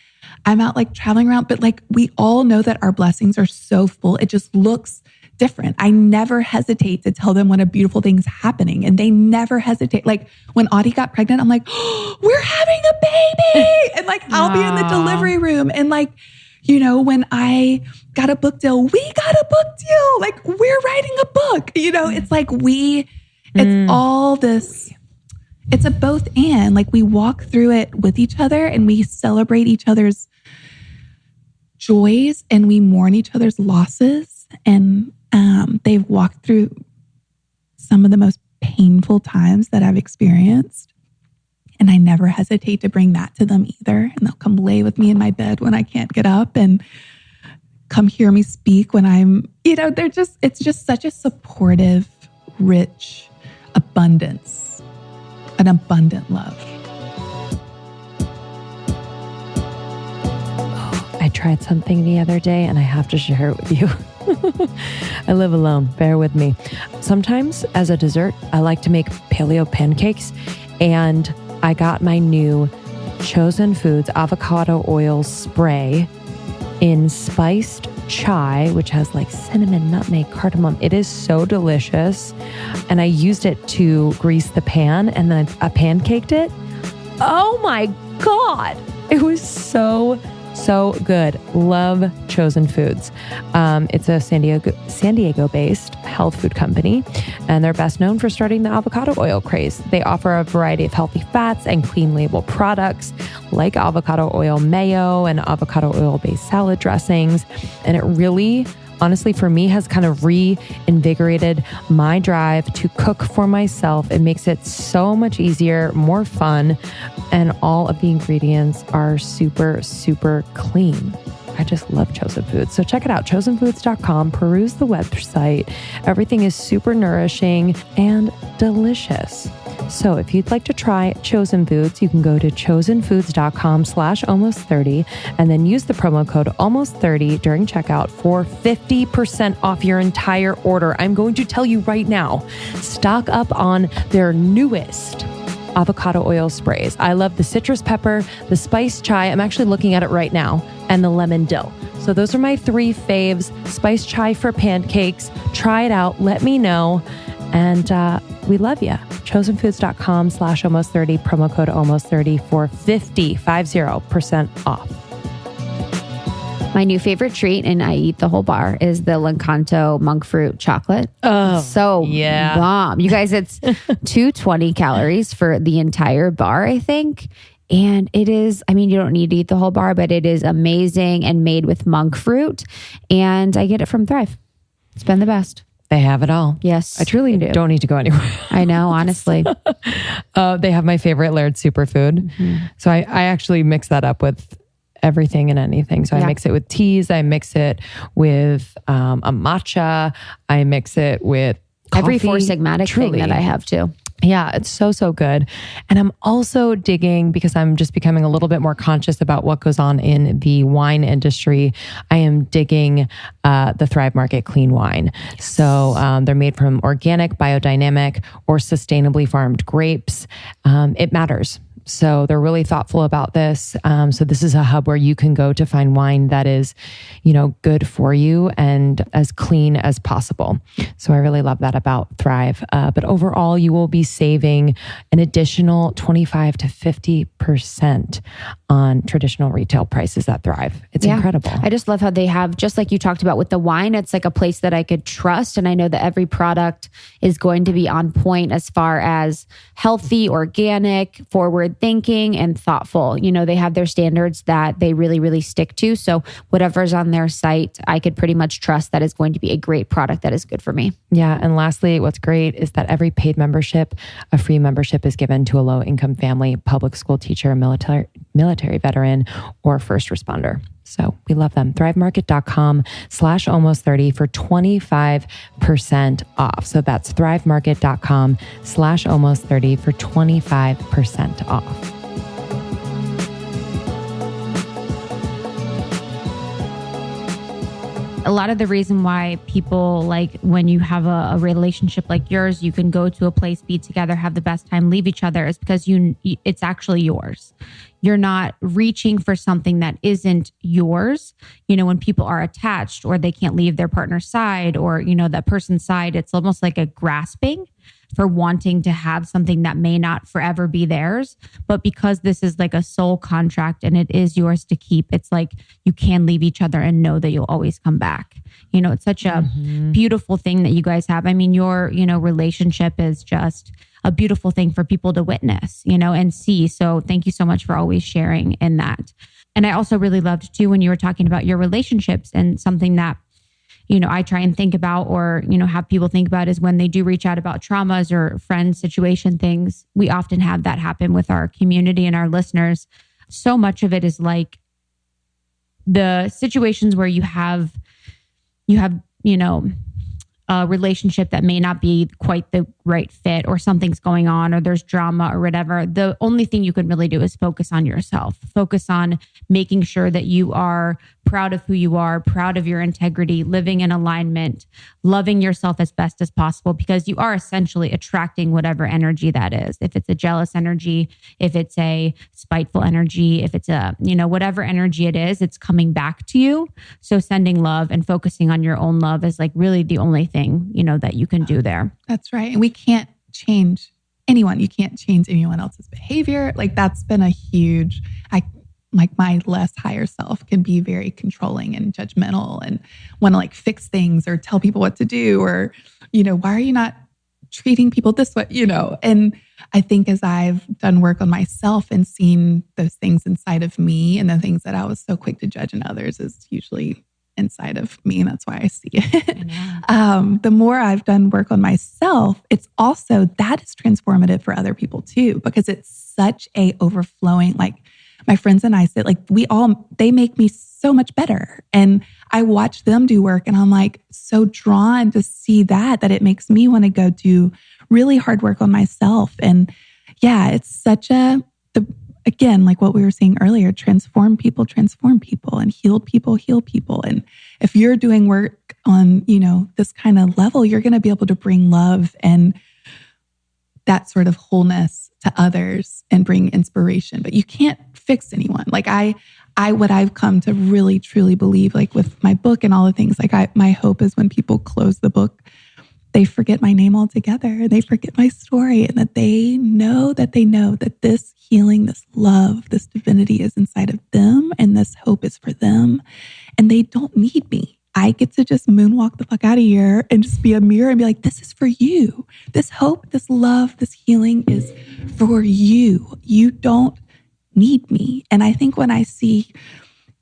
I'm out like traveling around. But like we all know that our blessings are so full. It just looks different. I never hesitate to tell them when a beautiful thing's happening and they never hesitate. Like when Audie got pregnant, I'm like, oh, we're having a baby. And like, I'll be in the delivery room. And like, when I got a book deal, we got a book deal. Like we're writing a book, it's like it's all this, it's a both and like we walk through it with each other and we celebrate each other's joys and we mourn each other's losses. And they've walked through some of the most painful times that I've experienced. And I never hesitate to bring that to them either. And they'll come lay with me in my bed when I can't get up and come hear me speak when I'm, it's just such a supportive, rich abundance, an abundant love. I tried something the other day and I have to share it with you. I live alone. Bear with me. Sometimes as a dessert, I like to make paleo pancakes and I got my new Chosen Foods avocado oil spray in spiced chai, which has like cinnamon, nutmeg, cardamom. It is so delicious. And I used it to grease the pan and then I pancaked it. Oh my God. It was so good. Love Chosen Foods. It's a San Diego-based health food company, and they're best known for starting the avocado oil craze. They offer a variety of healthy fats and clean label products like avocado oil mayo and avocado oil-based salad dressings. And it really, honestly, for me, has kind of reinvigorated my drive to cook for myself. It makes it so much easier, more fun, and all of the ingredients are super, super clean. I just love Chosen Foods. So check it out, chosenfoods.com, peruse the website. Everything is super nourishing and delicious. So if you'd like to try Chosen Foods, you can go to chosenfoods.com/almost30 and then use the promo code almost30 during checkout for 50% off your entire order. I'm going to tell you right now, stock up on their newest avocado oil sprays. I love the citrus pepper, the spice chai. I'm actually looking at it right now, and the lemon dill. So those are my 3 faves. Spice chai for pancakes. Try it out. Let me know. And we love you. chosenfoods.com/almost30, promo code almost30 for 50% off. My new favorite treat, and I eat the whole bar, is the L'Encanto monk fruit chocolate. Oh, so yeah. Bomb. You guys, it's 220 calories for the entire bar, I think. And it is, you don't need to eat the whole bar, but it is amazing and made with monk fruit. And I get it from Thrive. It's been the best. They have it all. Yes. I truly don't need to go anywhere. I know, honestly. They have my favorite Laird superfood. Mm-hmm. So I actually mix that up with everything and anything. So I mix it with teas. I mix it with a matcha. I mix it with coffee. Every Four Sigmatic thing that I have too. Yeah, it's so good. And I'm also digging, because I'm just becoming a little bit more conscious about what goes on in the wine industry. I am digging the Thrive Market clean wine. Yes. So they're made from organic, biodynamic, or sustainably farmed grapes. It matters. So they're really thoughtful about this. So this is a hub where you can go to find wine that is, good for you and as clean as possible. So I really love that about Thrive. But overall, you will be saving an additional 25 to 50% on traditional retail prices at Thrive. It's incredible. I just love how they have, just like you talked about with the wine, it's like a place that I could trust. And I know that every product is going to be on point as far as healthy, organic, forward thinking, and thoughtful. They have their standards that they really, really stick to. So whatever's on their site, I could pretty much trust that is going to be a great product that is good for me. Yeah. And lastly, what's great is that every paid membership, a free membership is given to a low income family, public school teacher, military veteran, or first responder. So we love them. thrivemarket.com/almost30 for 25% off. So that's thrivemarket.com/almost30 for 25% off. A lot of the reason why people, like when you have a relationship like yours, you can go to a place, be together, have the best time, leave each other, is because it's actually yours. You're not reaching for something that isn't yours. When people are attached or they can't leave their partner's side or, that person's side, it's almost like a grasping for wanting to have something that may not forever be theirs. But because this is like a soul contract and it is yours to keep, it's like you can leave each other and know that you'll always come back. It's such a beautiful thing that you guys have. I mean, your, relationship is just a beautiful thing for people to witness, and see. So thank you so much for always sharing in that. And I also really loved too, when you were talking about your relationships, and something that, I try and think about, or, have people think about, is when they do reach out about traumas or friend situation things. We often have that happen with our community and our listeners. So much of it is like the situations where you have, a relationship that may not be quite the right fit, or something's going on, or there's drama or whatever. The only thing you can really do is focus on yourself, focus on making sure that you are proud of who you are, proud of your integrity, living in alignment, loving yourself as best as possible, because you are essentially attracting whatever energy that is. If it's a jealous energy, if it's a spiteful energy, if it's a, whatever energy it is, it's coming back to you. So sending love and focusing on your own love is like really the only thing, that you can do there. That's right. And we can't change anyone. You can't change anyone else's behavior. Like that's been a huge, like my less higher self can be very controlling and judgmental and want to like fix things or tell people what to do, or, why are you not treating people this way, And I think as I've done work on myself and seen those things inside of me, and the things that I was so quick to judge in others is usually inside of me. And that's why I see it. The more I've done work on myself, it's also, that is transformative for other people too, because it's such a overflowing, like my friends and I sit, like they make me so much better. And I watch them do work and I'm like so drawn to see that it makes me want to go do really hard work on myself. And yeah, it's such again, like what we were saying earlier, transform people, and heal people. And if you're doing work on, this kind of level, you're going to be able to bring love and that sort of wholeness to others and bring inspiration. But you can't fix anyone. Like what I've come to really, truly believe, like with my book and all the things, like my hope is when people close the book, they forget my name altogether. They forget my story, and that they know that this healing, this love, this divinity is inside of them, and this hope is for them, and they don't need me. I get to just moonwalk the fuck out of here and just be a mirror and be like, this is for you. This hope, this love, this healing is for you. You don't need me. And I think when I see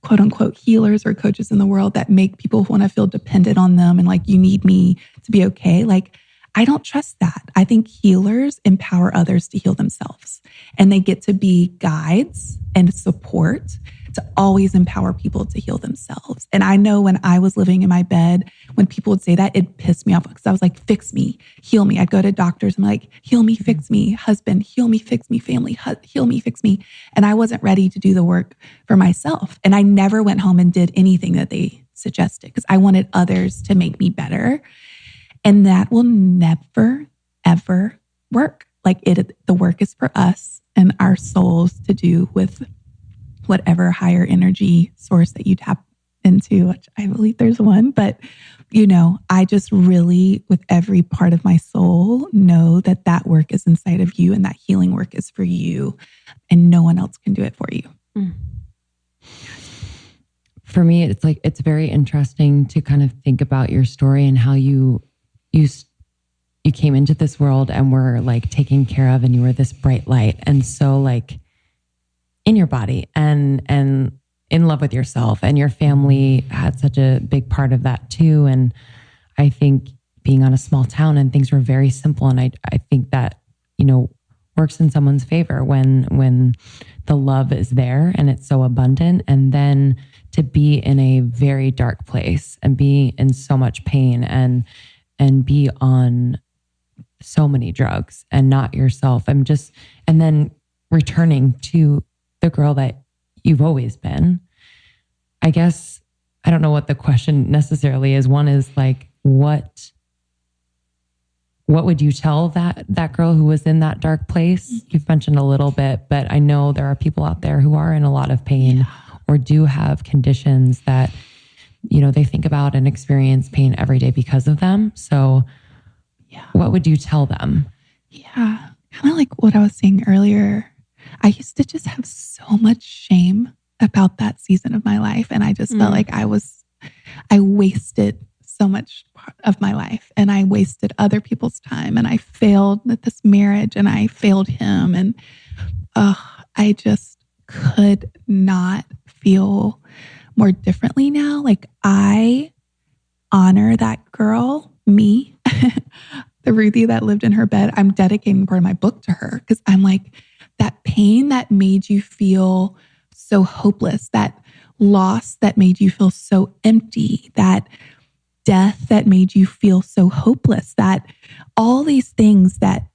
quote unquote healers or coaches in the world that make people want to feel dependent on them and like, you need me to be okay. Like, I don't trust that. I think healers empower others to heal themselves, and they get to be guides and support to always empower people to heal themselves. And I know when I was living in my bed, when people would say that, it pissed me off because I was like, fix me, heal me. I'd go to doctors and I'm like, heal me, fix me, husband, heal me, fix me, family, heal me, fix me. And I wasn't ready to do the work for myself. And I never went home and did anything that they suggested because I wanted others to make me better. And that will never, ever work. Like the work is for us and our souls to do with whatever higher energy source that you tap into, which I believe there's one. But, I just really, with every part of my soul, know that that work is inside of you and that healing work is for you and no one else can do it for you. Mm. For me, it's very interesting to kind of think about your story and how you came into this world and were like taken care of and you were this bright light. And so like in your body and in love with yourself, and your family had such a big part of that too. And I think being on a small town and things were very simple. And I think that, works in someone's favor when the love is there and it's so abundant. And then to be in a very dark place and be in so much pain and be on so many drugs and not yourself. And then returning to the girl that you've always been. I guess, I don't know what the question necessarily is. One is like, what would you tell that girl who was in that dark place? You've mentioned a little bit, but I know there are people out there who are in a lot of pain or do have conditions that, they think about and experience pain every day because of them. So what would you tell them? Yeah. Kind of like what I was saying earlier. I used to just have so much shame about that season of my life. And I just felt like I wasted so much of my life and I wasted other people's time and I failed at this marriage and I failed him. And I just could not feel more differently now. Like I honor that girl, me, the Ruthie that lived in her bed. I'm dedicating part of my book to her because I'm like, that pain that made you feel so hopeless, that loss that made you feel so empty, that death that made you feel so hopeless, that all these things that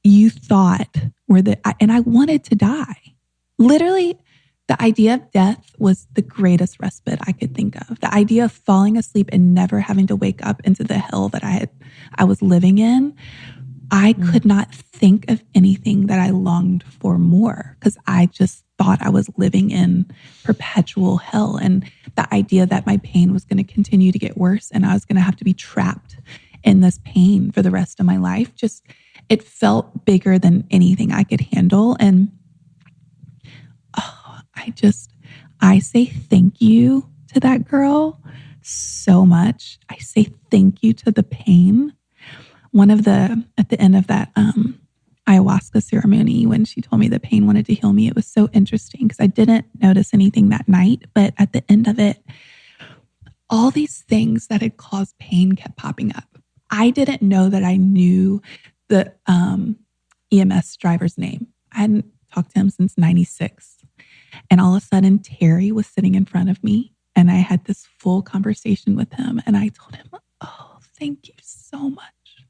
you thought were and I wanted to die. Literally, the idea of death was the greatest respite I could think of. The idea of falling asleep and never having to wake up into the hell that I was living in. I could not think of anything that I longed for more because I just thought I was living in perpetual hell. And the idea that my pain was going to continue to get worse and I was going to have to be trapped in this pain for the rest of my life, it felt bigger than anything I could handle. And I say thank you to that girl so much. I say thank you to the pain. At the end of that ayahuasca ceremony, when she told me the pain wanted to heal me, it was so interesting because I didn't notice anything that night. But at the end of it, all these things that had caused pain kept popping up. I didn't know that I knew the EMS driver's name. I hadn't talked to him since 96. And all of a sudden, Terry was sitting in front of me and I had this full conversation with him. And I told him, oh, thank you so much.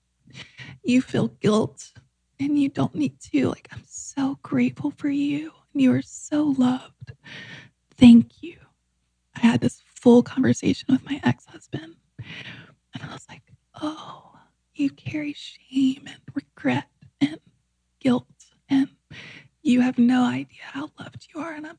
You feel guilt and you don't need to. Like, I'm so grateful for you. You are so loved. Thank you. I had this full conversation with my ex-husband. And I was like, oh, you carry shame and regret and guilt. And you have no idea how loved you are. And I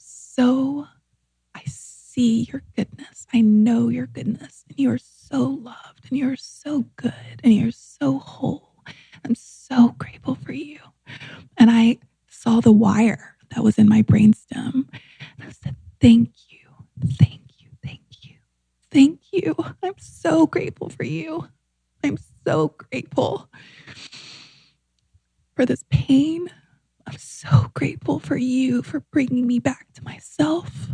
see your goodness. I know your goodness. And you are so loved. And you are so good. And you're so whole. I'm so grateful for you. And I saw the wire that was in my brainstem. And I said, thank you. Thank you. Thank you. Thank you. I'm so grateful for you. I'm so grateful for this pain. I'm so grateful for you for bringing me back to myself.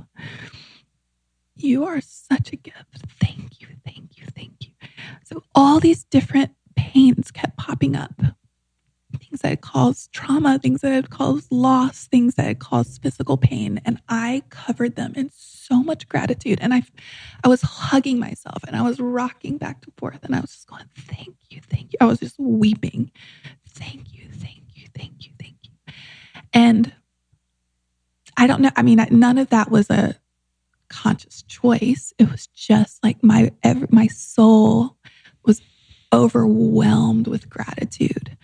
You are such a gift. Thank you. Thank you. Thank you. So all these different pains kept popping up. Things that had caused trauma, things that had caused loss, things that had caused physical pain. And I covered them in so much gratitude. And I was hugging myself and I was rocking back and forth. And I was just going, thank you, thank you. I was just weeping. Thank you, thank you, thank you, thank you. And I don't know. I mean, none of that was a conscious choice. It was just like my soul was overwhelmed with gratitude.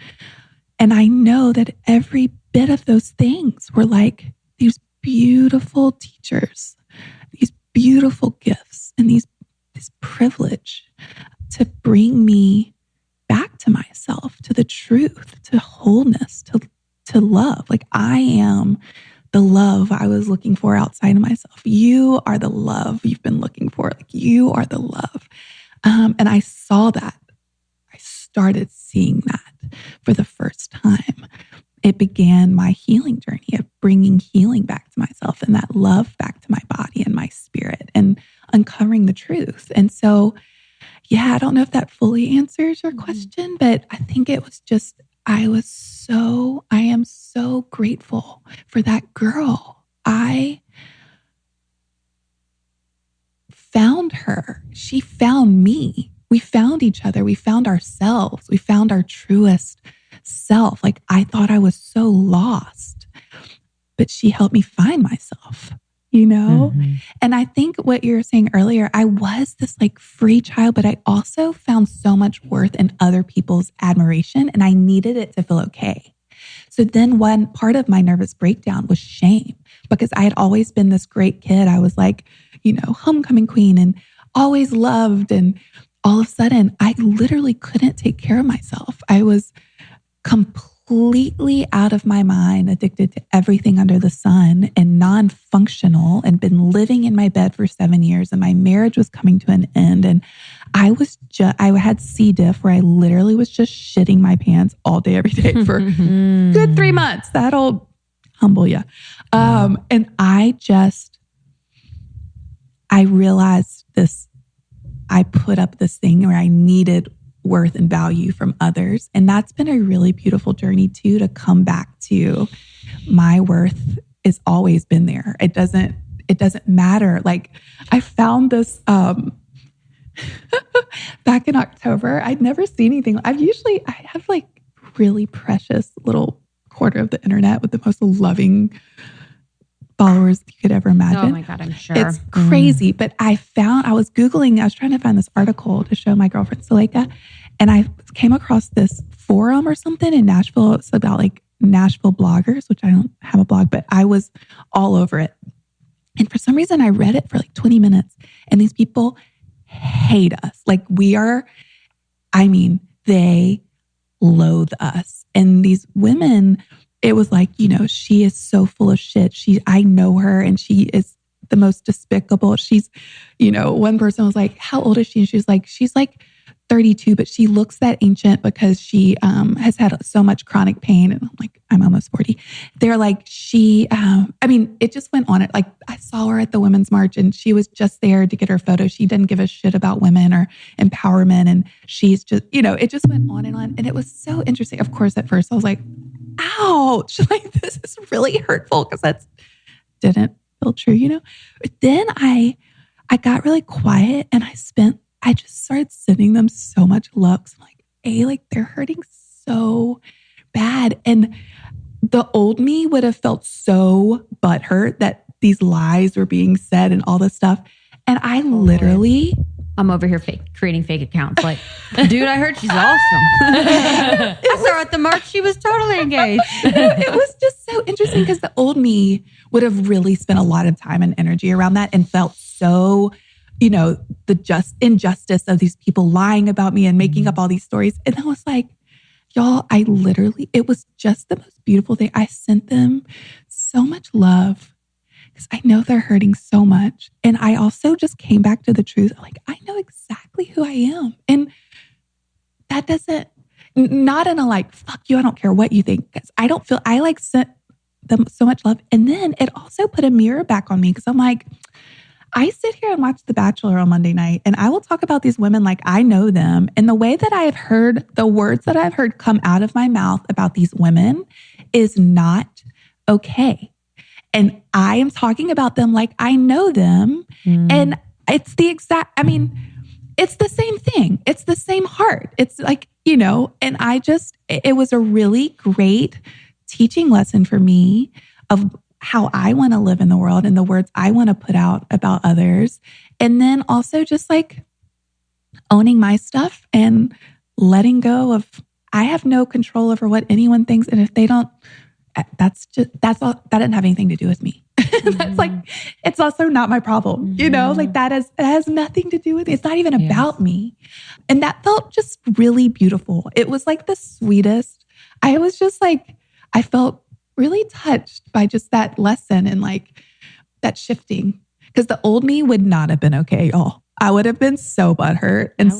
And I know that every bit of those things were like these beautiful teachers, these beautiful gifts, and this privilege to bring me back to myself, to the truth, to wholeness, to love. Like, I am the love I was looking for outside of myself. You are the love you've been looking for. Like, you are the love. And I saw that. I started seeing that for the first time. It began my healing journey of bringing healing back to myself and that love back to my body and my spirit and uncovering the truth. And so, yeah, I don't know if that fully answers your question, but I think it was just, I am so grateful for that girl. I found her. She found me. We found each other. We found ourselves. We found our truest self. Like, I thought I was so lost, but she helped me find myself, you know? And I think what you were saying earlier, I was this like free child, but I also found so much worth in other people's admiration, and I needed it to feel okay. So then one part of my nervous breakdown was shame, because I had always been this great kid. I was like, you know, homecoming queen and always loved. And all of a sudden, I literally couldn't take care of myself. I was completely out of my mind, addicted to everything under the sun and non-functional, and been living in my bed for 7 years, and my marriage was coming to an end. And I had C. diff, where I literally was just shitting my pants all day, every day for good 3 months. That'll humble you. And I realized this, I put up this thing where I needed worth and value from others. And that's been a really beautiful journey too, to come back to my worth has always been there. It doesn't matter. Like, I found this, back in October, I'd never seen anything. I have like really precious little quarter of the internet with the most loving followers you could ever imagine. Oh my God, I'm sure. It's crazy. But I was Googling, I was trying to find this article to show my girlfriend, Suleika, and I came across this forum or something in Nashville. It's about like Nashville bloggers, which I don't have a blog, but I was all over it. And for some reason, I read it for like 20 minutes, and these people hate us. Like, they loathe us. And these women, it was like, you know, she is so full of shit. I know her, and she is the most despicable. She's, you know, one person was like, how old is she? And she's like 32, but she looks that ancient because she has had so much chronic pain. And I'm like, I'm almost 40. They're like, it just went on. It like, I saw her at the Women's March, and she was just there to get her photo. She didn't give a shit about women or empowerment. And she's just, you know, it just went on. And it was so interesting. Of course, at first I was like, ouch, like, this is really hurtful, because that didn't feel true, you know? But then I got really quiet, and I just started sending them so much love. So I'm like, they're hurting so bad. And the old me would have felt so butthurt that these lies were being said and all this stuff. And I literally... I'm over here creating fake accounts. Like, dude, I heard she's awesome. I saw her at the march. She was totally engaged. It was just so interesting, because the old me would have really spent a lot of time and energy around that, and felt so, you know, the injustice of these people lying about me and making up all these stories. And I was like, y'all, it was just the most beautiful thing. I sent them so much love, because I know they're hurting so much. And I also just came back to the truth. Like, I know exactly who I am. And that not in a like, fuck you, I don't care what you think. Because I like sent them so much love. And then it also put a mirror back on me, because I'm like, I sit here and watch The Bachelor on Monday night, and I will talk about these women like I know them. And the way that the words that I've heard come out of my mouth about these women is not okay. And I am talking about them like I know them. And it's it's the same thing. It's the same heart. It's like, you know, and it was a really great teaching lesson for me of how I want to live in the world and the words I want to put out about others. And then also just like owning my stuff and letting go of I have no control over what anyone thinks. And if they don't, that's all, that didn't have anything to do with me. That's like, it's also not my problem, you know, like it has nothing to do with me. It's not even about me. And that felt just really beautiful. It was like the sweetest. I was just like, I felt really touched by just that lesson and like that shifting. Because the old me would not have been okay, y'all. I would have been so butthurt and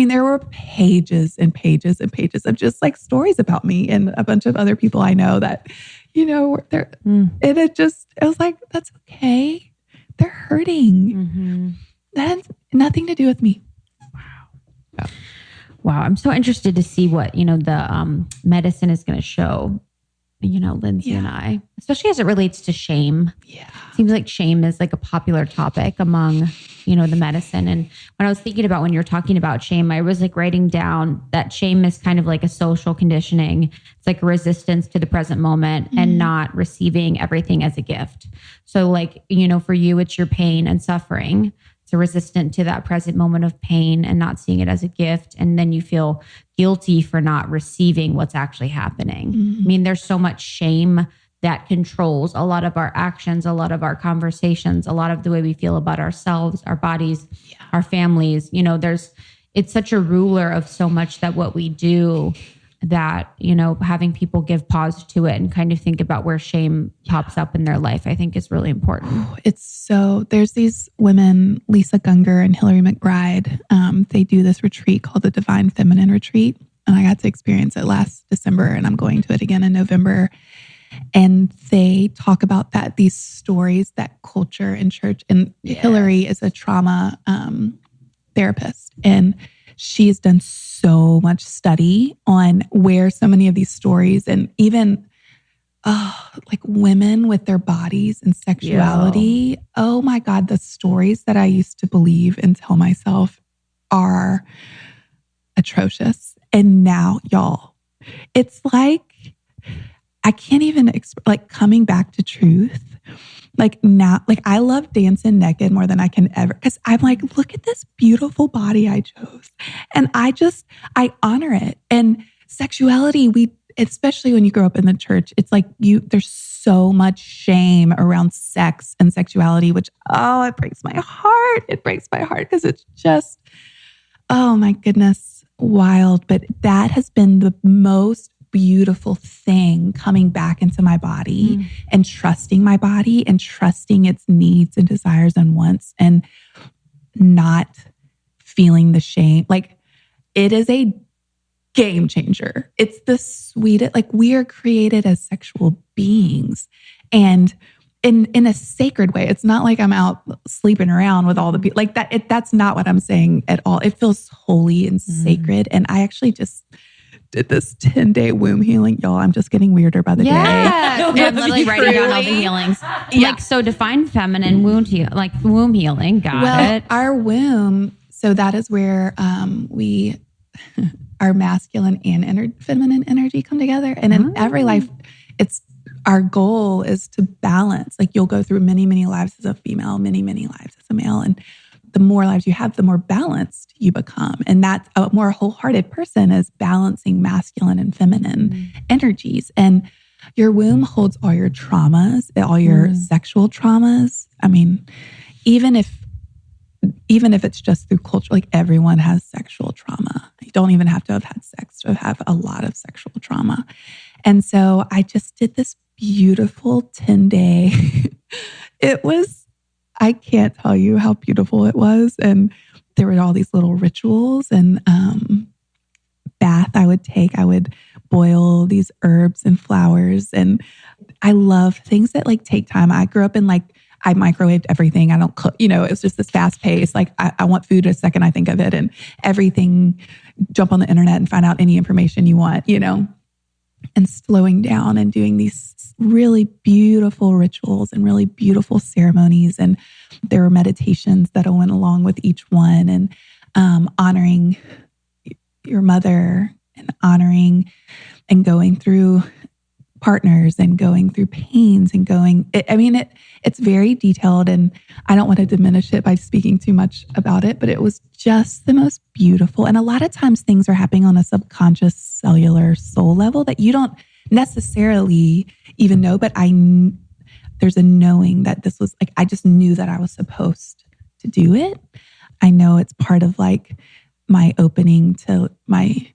there were pages and pages and pages of just like stories about me and a bunch of other people I know that, you know, and it was like, that's okay. They're hurting. That has nothing to do with me. Wow. I'm so interested to see what, you know, the medicine is going to show, you know, Lindsey and I, especially as it relates to shame. Yeah. Seems like shame is like a popular topic among, you know, the medicine. And when I was thinking about when you're talking about shame, I was like writing down that shame is kind of like a social conditioning. It's like a resistance to the present moment and not receiving everything as a gift. So like, you know, for you, it's your pain and suffering. It's a resistant to that present moment of pain and not seeing it as a gift. And then you feel guilty for not receiving what's actually happening. I mean, there's so much shame that controls a lot of our actions, a lot of our conversations, a lot of the way we feel about ourselves, our bodies, our families. You know, it's such a ruler of so much that what we do that, you know, having people give pause to it and kind of think about where shame pops up in their life, I think is really important. There's these women, Lisa Gungor and Hillary McBride. They do this retreat called the Divine Feminine Retreat. And I got to experience it last December and I'm going to it again in November. And they talk about these stories that culture and church, and Hillary is a trauma therapist. And she has done so much study on where so many of these stories and even like women with their bodies and sexuality. Oh my God, the stories that I used to believe and tell myself are atrocious. And now, y'all, it's like, I can't even like coming back to truth. Like now, like I love dancing naked more than I can ever, because I'm like, look at this beautiful body I chose. And I honor it. And sexuality, especially when you grow up in the church, it's like there's so much shame around sex and sexuality, which, it breaks my heart. It breaks my heart because it's just, oh my goodness, wild. But that has been the most beautiful thing, coming back into my body and trusting my body and trusting its needs and desires and wants and not feeling the shame. Like it is a game changer. It's the sweetest, like we are created as sexual beings and in a sacred way. It's not like I'm out sleeping around with all the people like that. That's not what I'm saying at all. It feels holy and sacred. And I actually just did this 10-day womb healing. Y'all, I'm just getting weirder by the day. I'm literally writing down all the healings. Like, so define feminine womb healing. Got it. Our womb, so that is where our masculine and feminine energy come together. And in every life, our goal is to balance. Like you'll go through many, many lives as a female, many, many lives as a male. And the more lives you have, the more balanced you become. And that's a more wholehearted person is balancing masculine and feminine energies. And your womb holds all your traumas, all your sexual traumas. I mean, even if it's just through culture, like everyone has sexual trauma. You don't even have to have had sex to have a lot of sexual trauma. And so I just did this beautiful 10-day. I can't tell you how beautiful it was. And there were all these little rituals and bath I would take. I would boil these herbs and flowers. And I love things that like take time. I grew up in I microwaved everything. I don't cook, it was just this fast pace. Like I want food a second I think of it and everything, jump on the internet and find out any information you want, and slowing down and doing these really beautiful rituals and really beautiful ceremonies. And there were meditations that went along with each one and honoring your mother and honoring and going through partners and going through pains and it's very detailed, and I don't want to diminish it by speaking too much about it, but it was just the most beautiful. And a lot of times things are happening on a subconscious cellular soul level that you don't necessarily even know, but there's a knowing that this was like, I just knew that I was supposed to do it. I know it's part of like my opening to my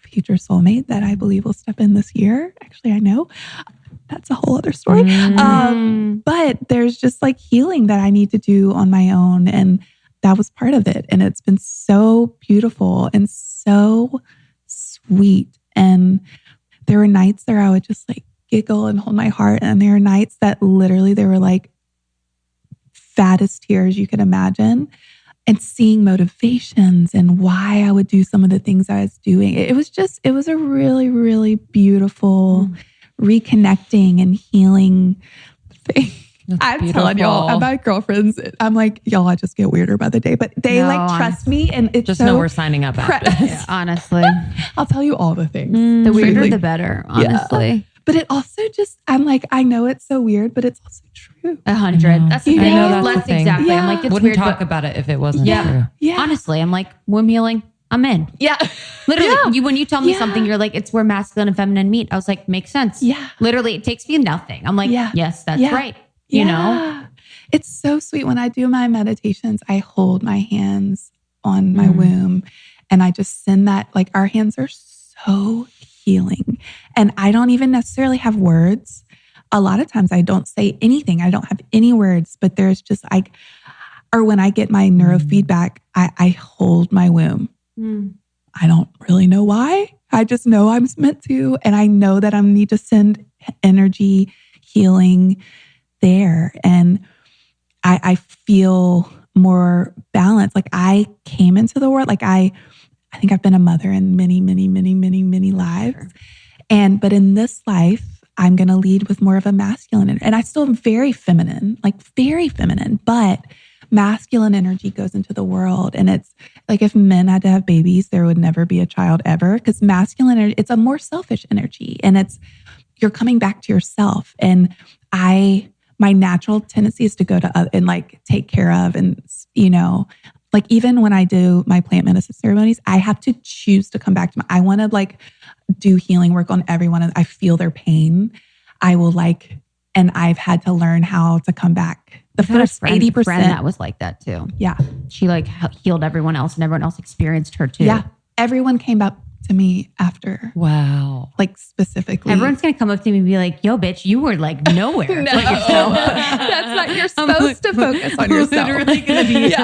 future soulmate that I believe will step in this year. Actually, I know that's a whole other story. But there's just like healing that I need to do on my own. And that was part of it. And it's been so beautiful and so sweet. And there were nights there I would just like giggle and hold my heart. And there were nights that literally they were like fattest tears you could imagine. And seeing motivations and why I would do some of the things I was doing. It was a really, really beautiful reconnecting and healing thing. I'm telling y'all, and my girlfriends, I'm like, y'all, I just get weirder by the day, but they trust me, and it's just know we're signing up at Yeah, honestly. I'll tell you all the things. The weirder, the better, honestly. Yeah. But it also just, I'm like, I know it's so weird, but it's also true. 100. That's the thing. That's exactly. Yeah. I'm like, it's wouldn't weird, talk about it if it wasn't true. Yeah. Honestly, I'm like, womb healing, I'm in. Yeah. Literally, when you tell me something, you're like, it's where masculine and feminine meet. I was like, makes sense. Yeah. Literally, it takes me nothing. I'm like, yes, that's right. You know? It's so sweet. When I do my meditations, I hold my hands on my womb and I just send that, like our hands are so healing. And I don't even necessarily have words. A lot of times I don't say anything. I don't have any words, but there's just like, or when I get my neurofeedback, I hold my womb. I don't really know why. I just know I'm meant to. And I know that I need to send energy healing there. And I feel more balanced. Like I came into the world, like I think I've been a mother in many, many, many, many, many lives. But in this life, I'm going to lead with more of a masculine. And I still am very feminine, but masculine energy goes into the world. And it's like if men had to have babies, there would never be a child ever, because masculine energy, it's a more selfish energy. And you're coming back to yourself. And my natural tendency is to go to and like take care of, and like even when I do my plant medicine ceremonies, I have to choose to come back to I want to like do healing work on everyone. And I feel their pain. I will and I've had to learn how to come back. The first 80%. Friend that was like that too. Yeah. She like healed everyone else and everyone else experienced her too. Yeah. Everyone came up to me after. Wow. Like specifically. Everyone's going to come up to me and be like, yo, bitch, you were like nowhere. No. That's not, you're supposed to focus on yourself. Literally going to be.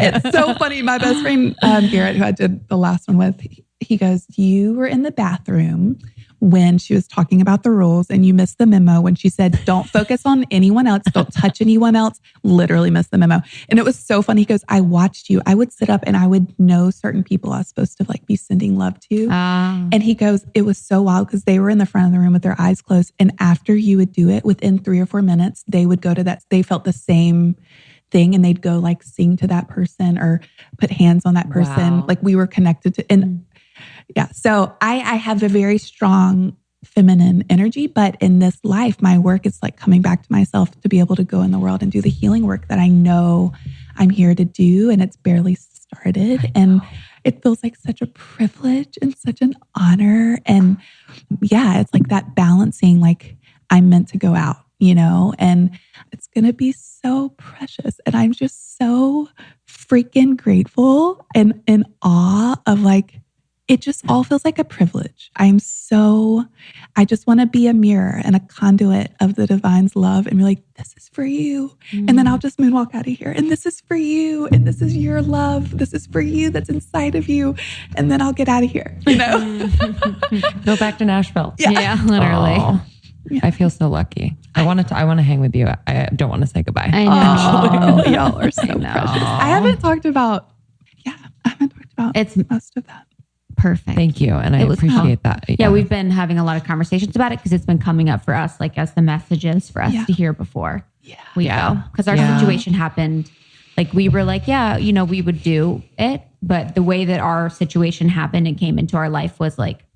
It's so funny. My best friend, Garrett, who I did the last one with, he goes, you were in the bathroom when she was talking about the rules and you missed the memo when she said, don't focus on anyone else. Don't touch anyone else. Literally missed the memo. And it was so funny. He goes, I watched you. I would sit up and I would know certain people I was supposed to like be sending love to. And he goes, it was so wild because they were in the front of the room with their eyes closed. And after you would do it, within 3 or 4 minutes, they would go to that. They felt the same thing and they'd go like sing to that person or put hands on that person. Wow. Like we were connected to, and yeah. So I have a very strong feminine energy, but in this life, my work is like coming back to myself to be able to go in the world and do the healing work that I know I'm here to do. And it's barely started. And it feels like such a privilege and such an honor. And yeah, it's like that balancing, like I'm meant to go out, and it's going to be so precious. And I'm just so freaking grateful and in awe of like, it just all feels like a privilege. I just want to be a mirror and a conduit of the divine's love and be like, this is for you. And then I'll just moonwalk out of here. And this is for you. And this is your love. This is for you that's inside of you. And then I'll get out of here, Go back to Nashville. Yeah, literally. Oh, I feel so lucky. I want to hang with you. I don't want to say goodbye. I know. Y'all are so precious. I haven't talked about most of that. Perfect. Thank you. And I appreciate that. Yeah, we've been having a lot of conversations about it because it's been coming up for us, like as the messages for us to hear before we go. Because our situation happened, like we were like, we would do it. But the way that our situation happened and came into our life was like,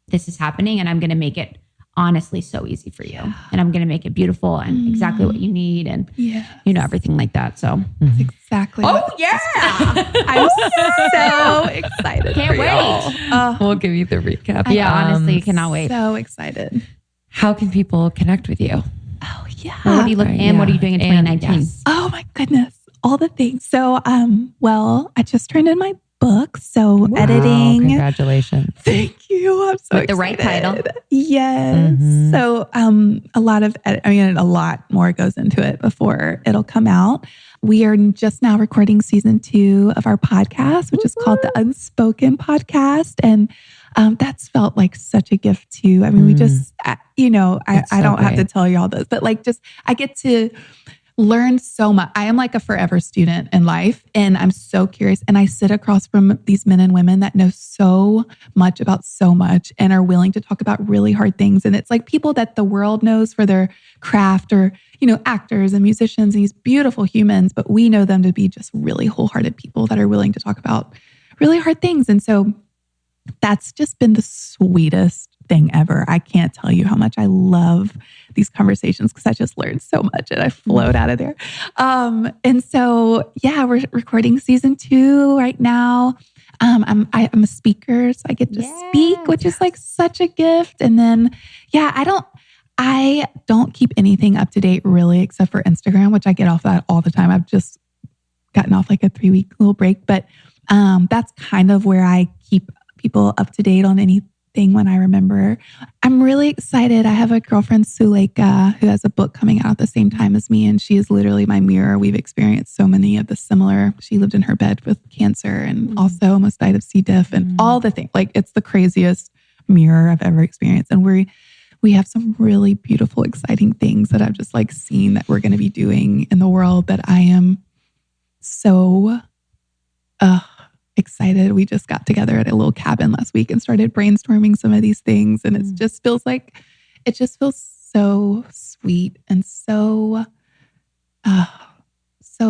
this is happening and I'm going to make it honestly so easy for you. And I'm going to make it beautiful and exactly what you need and, everything like that. So that's exactly. I'm so excited. Can't wait. We'll give you the recap. Honestly, cannot wait. So excited. How can people connect with you? Oh yeah. What are you looking and what are you doing in 2019? Oh my goodness. All the things. So, well, I just turned in my book. So editing. Congratulations. Thank you. I'm so With the right title. Yes. So, a lot more goes into it before it'll come out. We are just now recording season 2 of our podcast, which is called the Unspoken Podcast. And that's felt like such a gift too. I mean, we just, I don't have to tell you all this, but like I get to learn so much. I am like a forever student in life and I'm so curious. And I sit across from these men and women that know so much about so much and are willing to talk about really hard things. And it's like people that the world knows for their craft or, actors and musicians, and these beautiful humans, but we know them to be just really wholehearted people that are willing to talk about really hard things. And so that's just been the sweetest thing ever. I can't tell you how much I love these conversations because I just learned so much and I float out of there. And so, we're recording season 2 right now. I'm a speaker, so I get to speak, which is like such a gift. And then, I don't keep anything up to date really, except for Instagram, which I get off that all the time. I've just gotten off like a 3-week little break, but that's kind of where I keep people up to date on anything when I remember. I'm really excited. I have a girlfriend, Suleika, who has a book coming out at the same time as me, and she is literally my mirror. We've experienced so many of the similar. She lived in her bed with cancer and also almost died of C. diff and all the things. Like it's the craziest mirror I've ever experienced. And we have some really beautiful, exciting things that I've just like seen that we're going to be doing in the world that I am so excited. We just got together at a little cabin last week and started brainstorming some of these things. And it just feels so sweet and so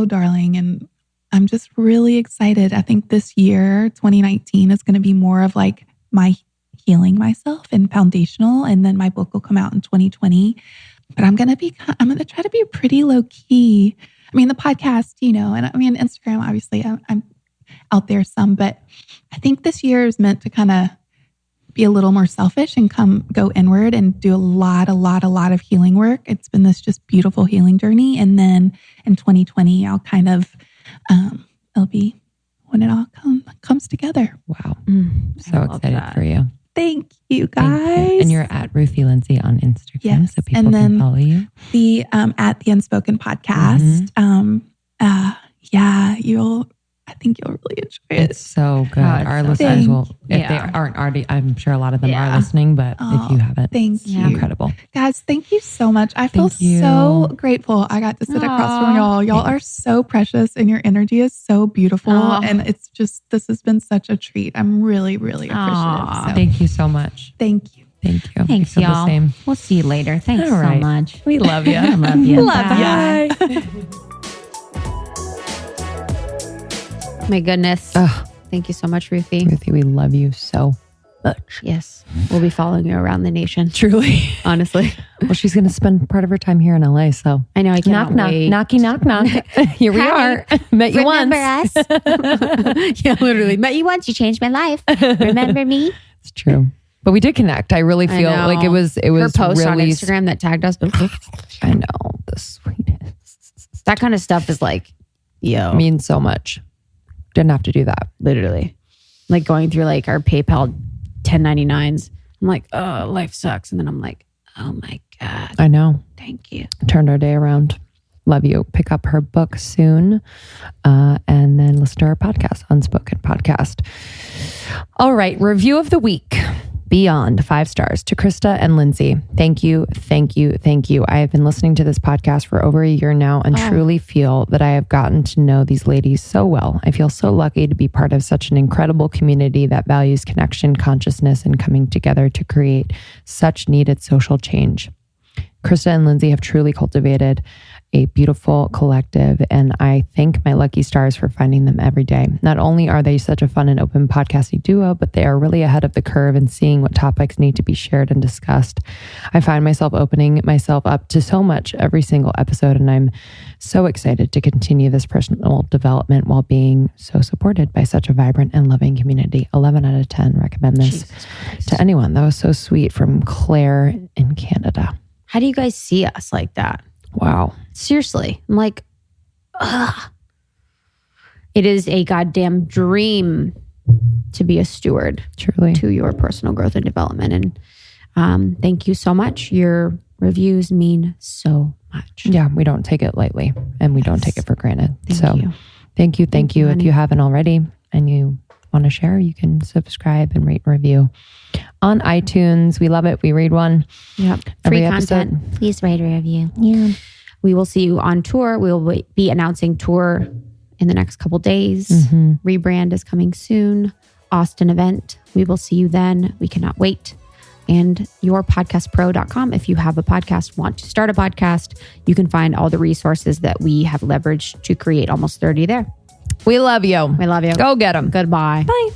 darling. And I'm just really excited. I think this year, 2019, is going to be more of like my healing myself and foundational. And then my book will come out in 2020. But I'm going to try to be pretty low key. I mean, the podcast, and I mean, Instagram, obviously I'm out there some, but I think this year is meant to kind of be a little more selfish and go inward and do a lot of healing work. It's been this just beautiful healing journey. And then in 2020, I'll kind of, it'll be when it all comes together. Wow. So excited for you. Thank you guys. Thank you. And you're at Ruthie Lindsey on Instagram, so people and then can follow you. The at the Unspoken Podcast. I think you'll really enjoy it. It's so good. Our listeners will, if they aren't already, I'm sure a lot of them are listening, but if you haven't, thank you. Incredible. Guys, thank you so much. I feel so grateful I got to sit across from y'all. Y'all are so precious and your energy is so beautiful. And it's just, this has been such a treat. I'm really, really appreciative. So. Thank you so much. Thank you. Thank you. Thanks, y'all. The same. We'll see you later. Thanks so much. We love you. I love you. Love you. My goodness. Thank you so much, Ruthie. Ruthie, we love you so much. Yes. We'll be following you around the nation. Truly. Honestly. Well, she's going to spend part of her time here in LA, so. I know. I cannot wait. Knocky, knock. Here we are. Met you once. Remember us? Yeah, literally. Met you once. You changed my life. Remember me? It's true. But we did connect. I really feel like it was her post really, on Instagram that tagged us. I know. The sweetest. That kind of stuff is like, means so much. Didn't have to do that. Literally. Like going through like our PayPal 1099s. I'm like, oh, life sucks. And then I'm like, oh my God. I know. Thank you. Turned our day around. Love you. Pick up her book soon. And then listen to our podcast, Unspoken Podcast. All right. Review of the week. Beyond 5 stars to Krista and Lindsay. Thank you. I have been listening to this podcast for over a year now and truly feel that I have gotten to know these ladies so well. I feel so lucky to be part of such an incredible community that values connection, consciousness, and coming together to create such needed social change. Krista and Lindsay have truly cultivated a beautiful collective, and I thank my lucky stars for finding them every day. Not only are they such a fun and open podcasting duo, but they are really ahead of the curve in seeing what topics need to be shared and discussed. I find myself opening myself up to so much every single episode, and I'm so excited to continue this personal development while being so supported by such a vibrant and loving community. 11 out of 10 recommend this to anyone. That was so sweet from Claire in Canada. How do you guys see us like that? Wow. Seriously. I'm like, ugh. It is a goddamn dream to be a steward Truly. to your personal growth and development. And thank you so much. Your reviews mean so much. Yeah, we don't take it lightly, and we don't take it for granted. Thank you. Thank you. If honey. you haven't already and you want to share, you can subscribe and rate and review on iTunes. We love it. We read one. Yep. Every Free episode. content. Please rate a review. Yeah. We will see you on tour. We will be announcing tour in the next couple days. Rebrand is coming soon. Austin event. We will see you then. We cannot wait. And yourpodcastpro.com. If you have a podcast, want to start a podcast, you can find all the resources that we have leveraged to create Almost 30 there. We love you. We love you. Go get them. Goodbye. Bye.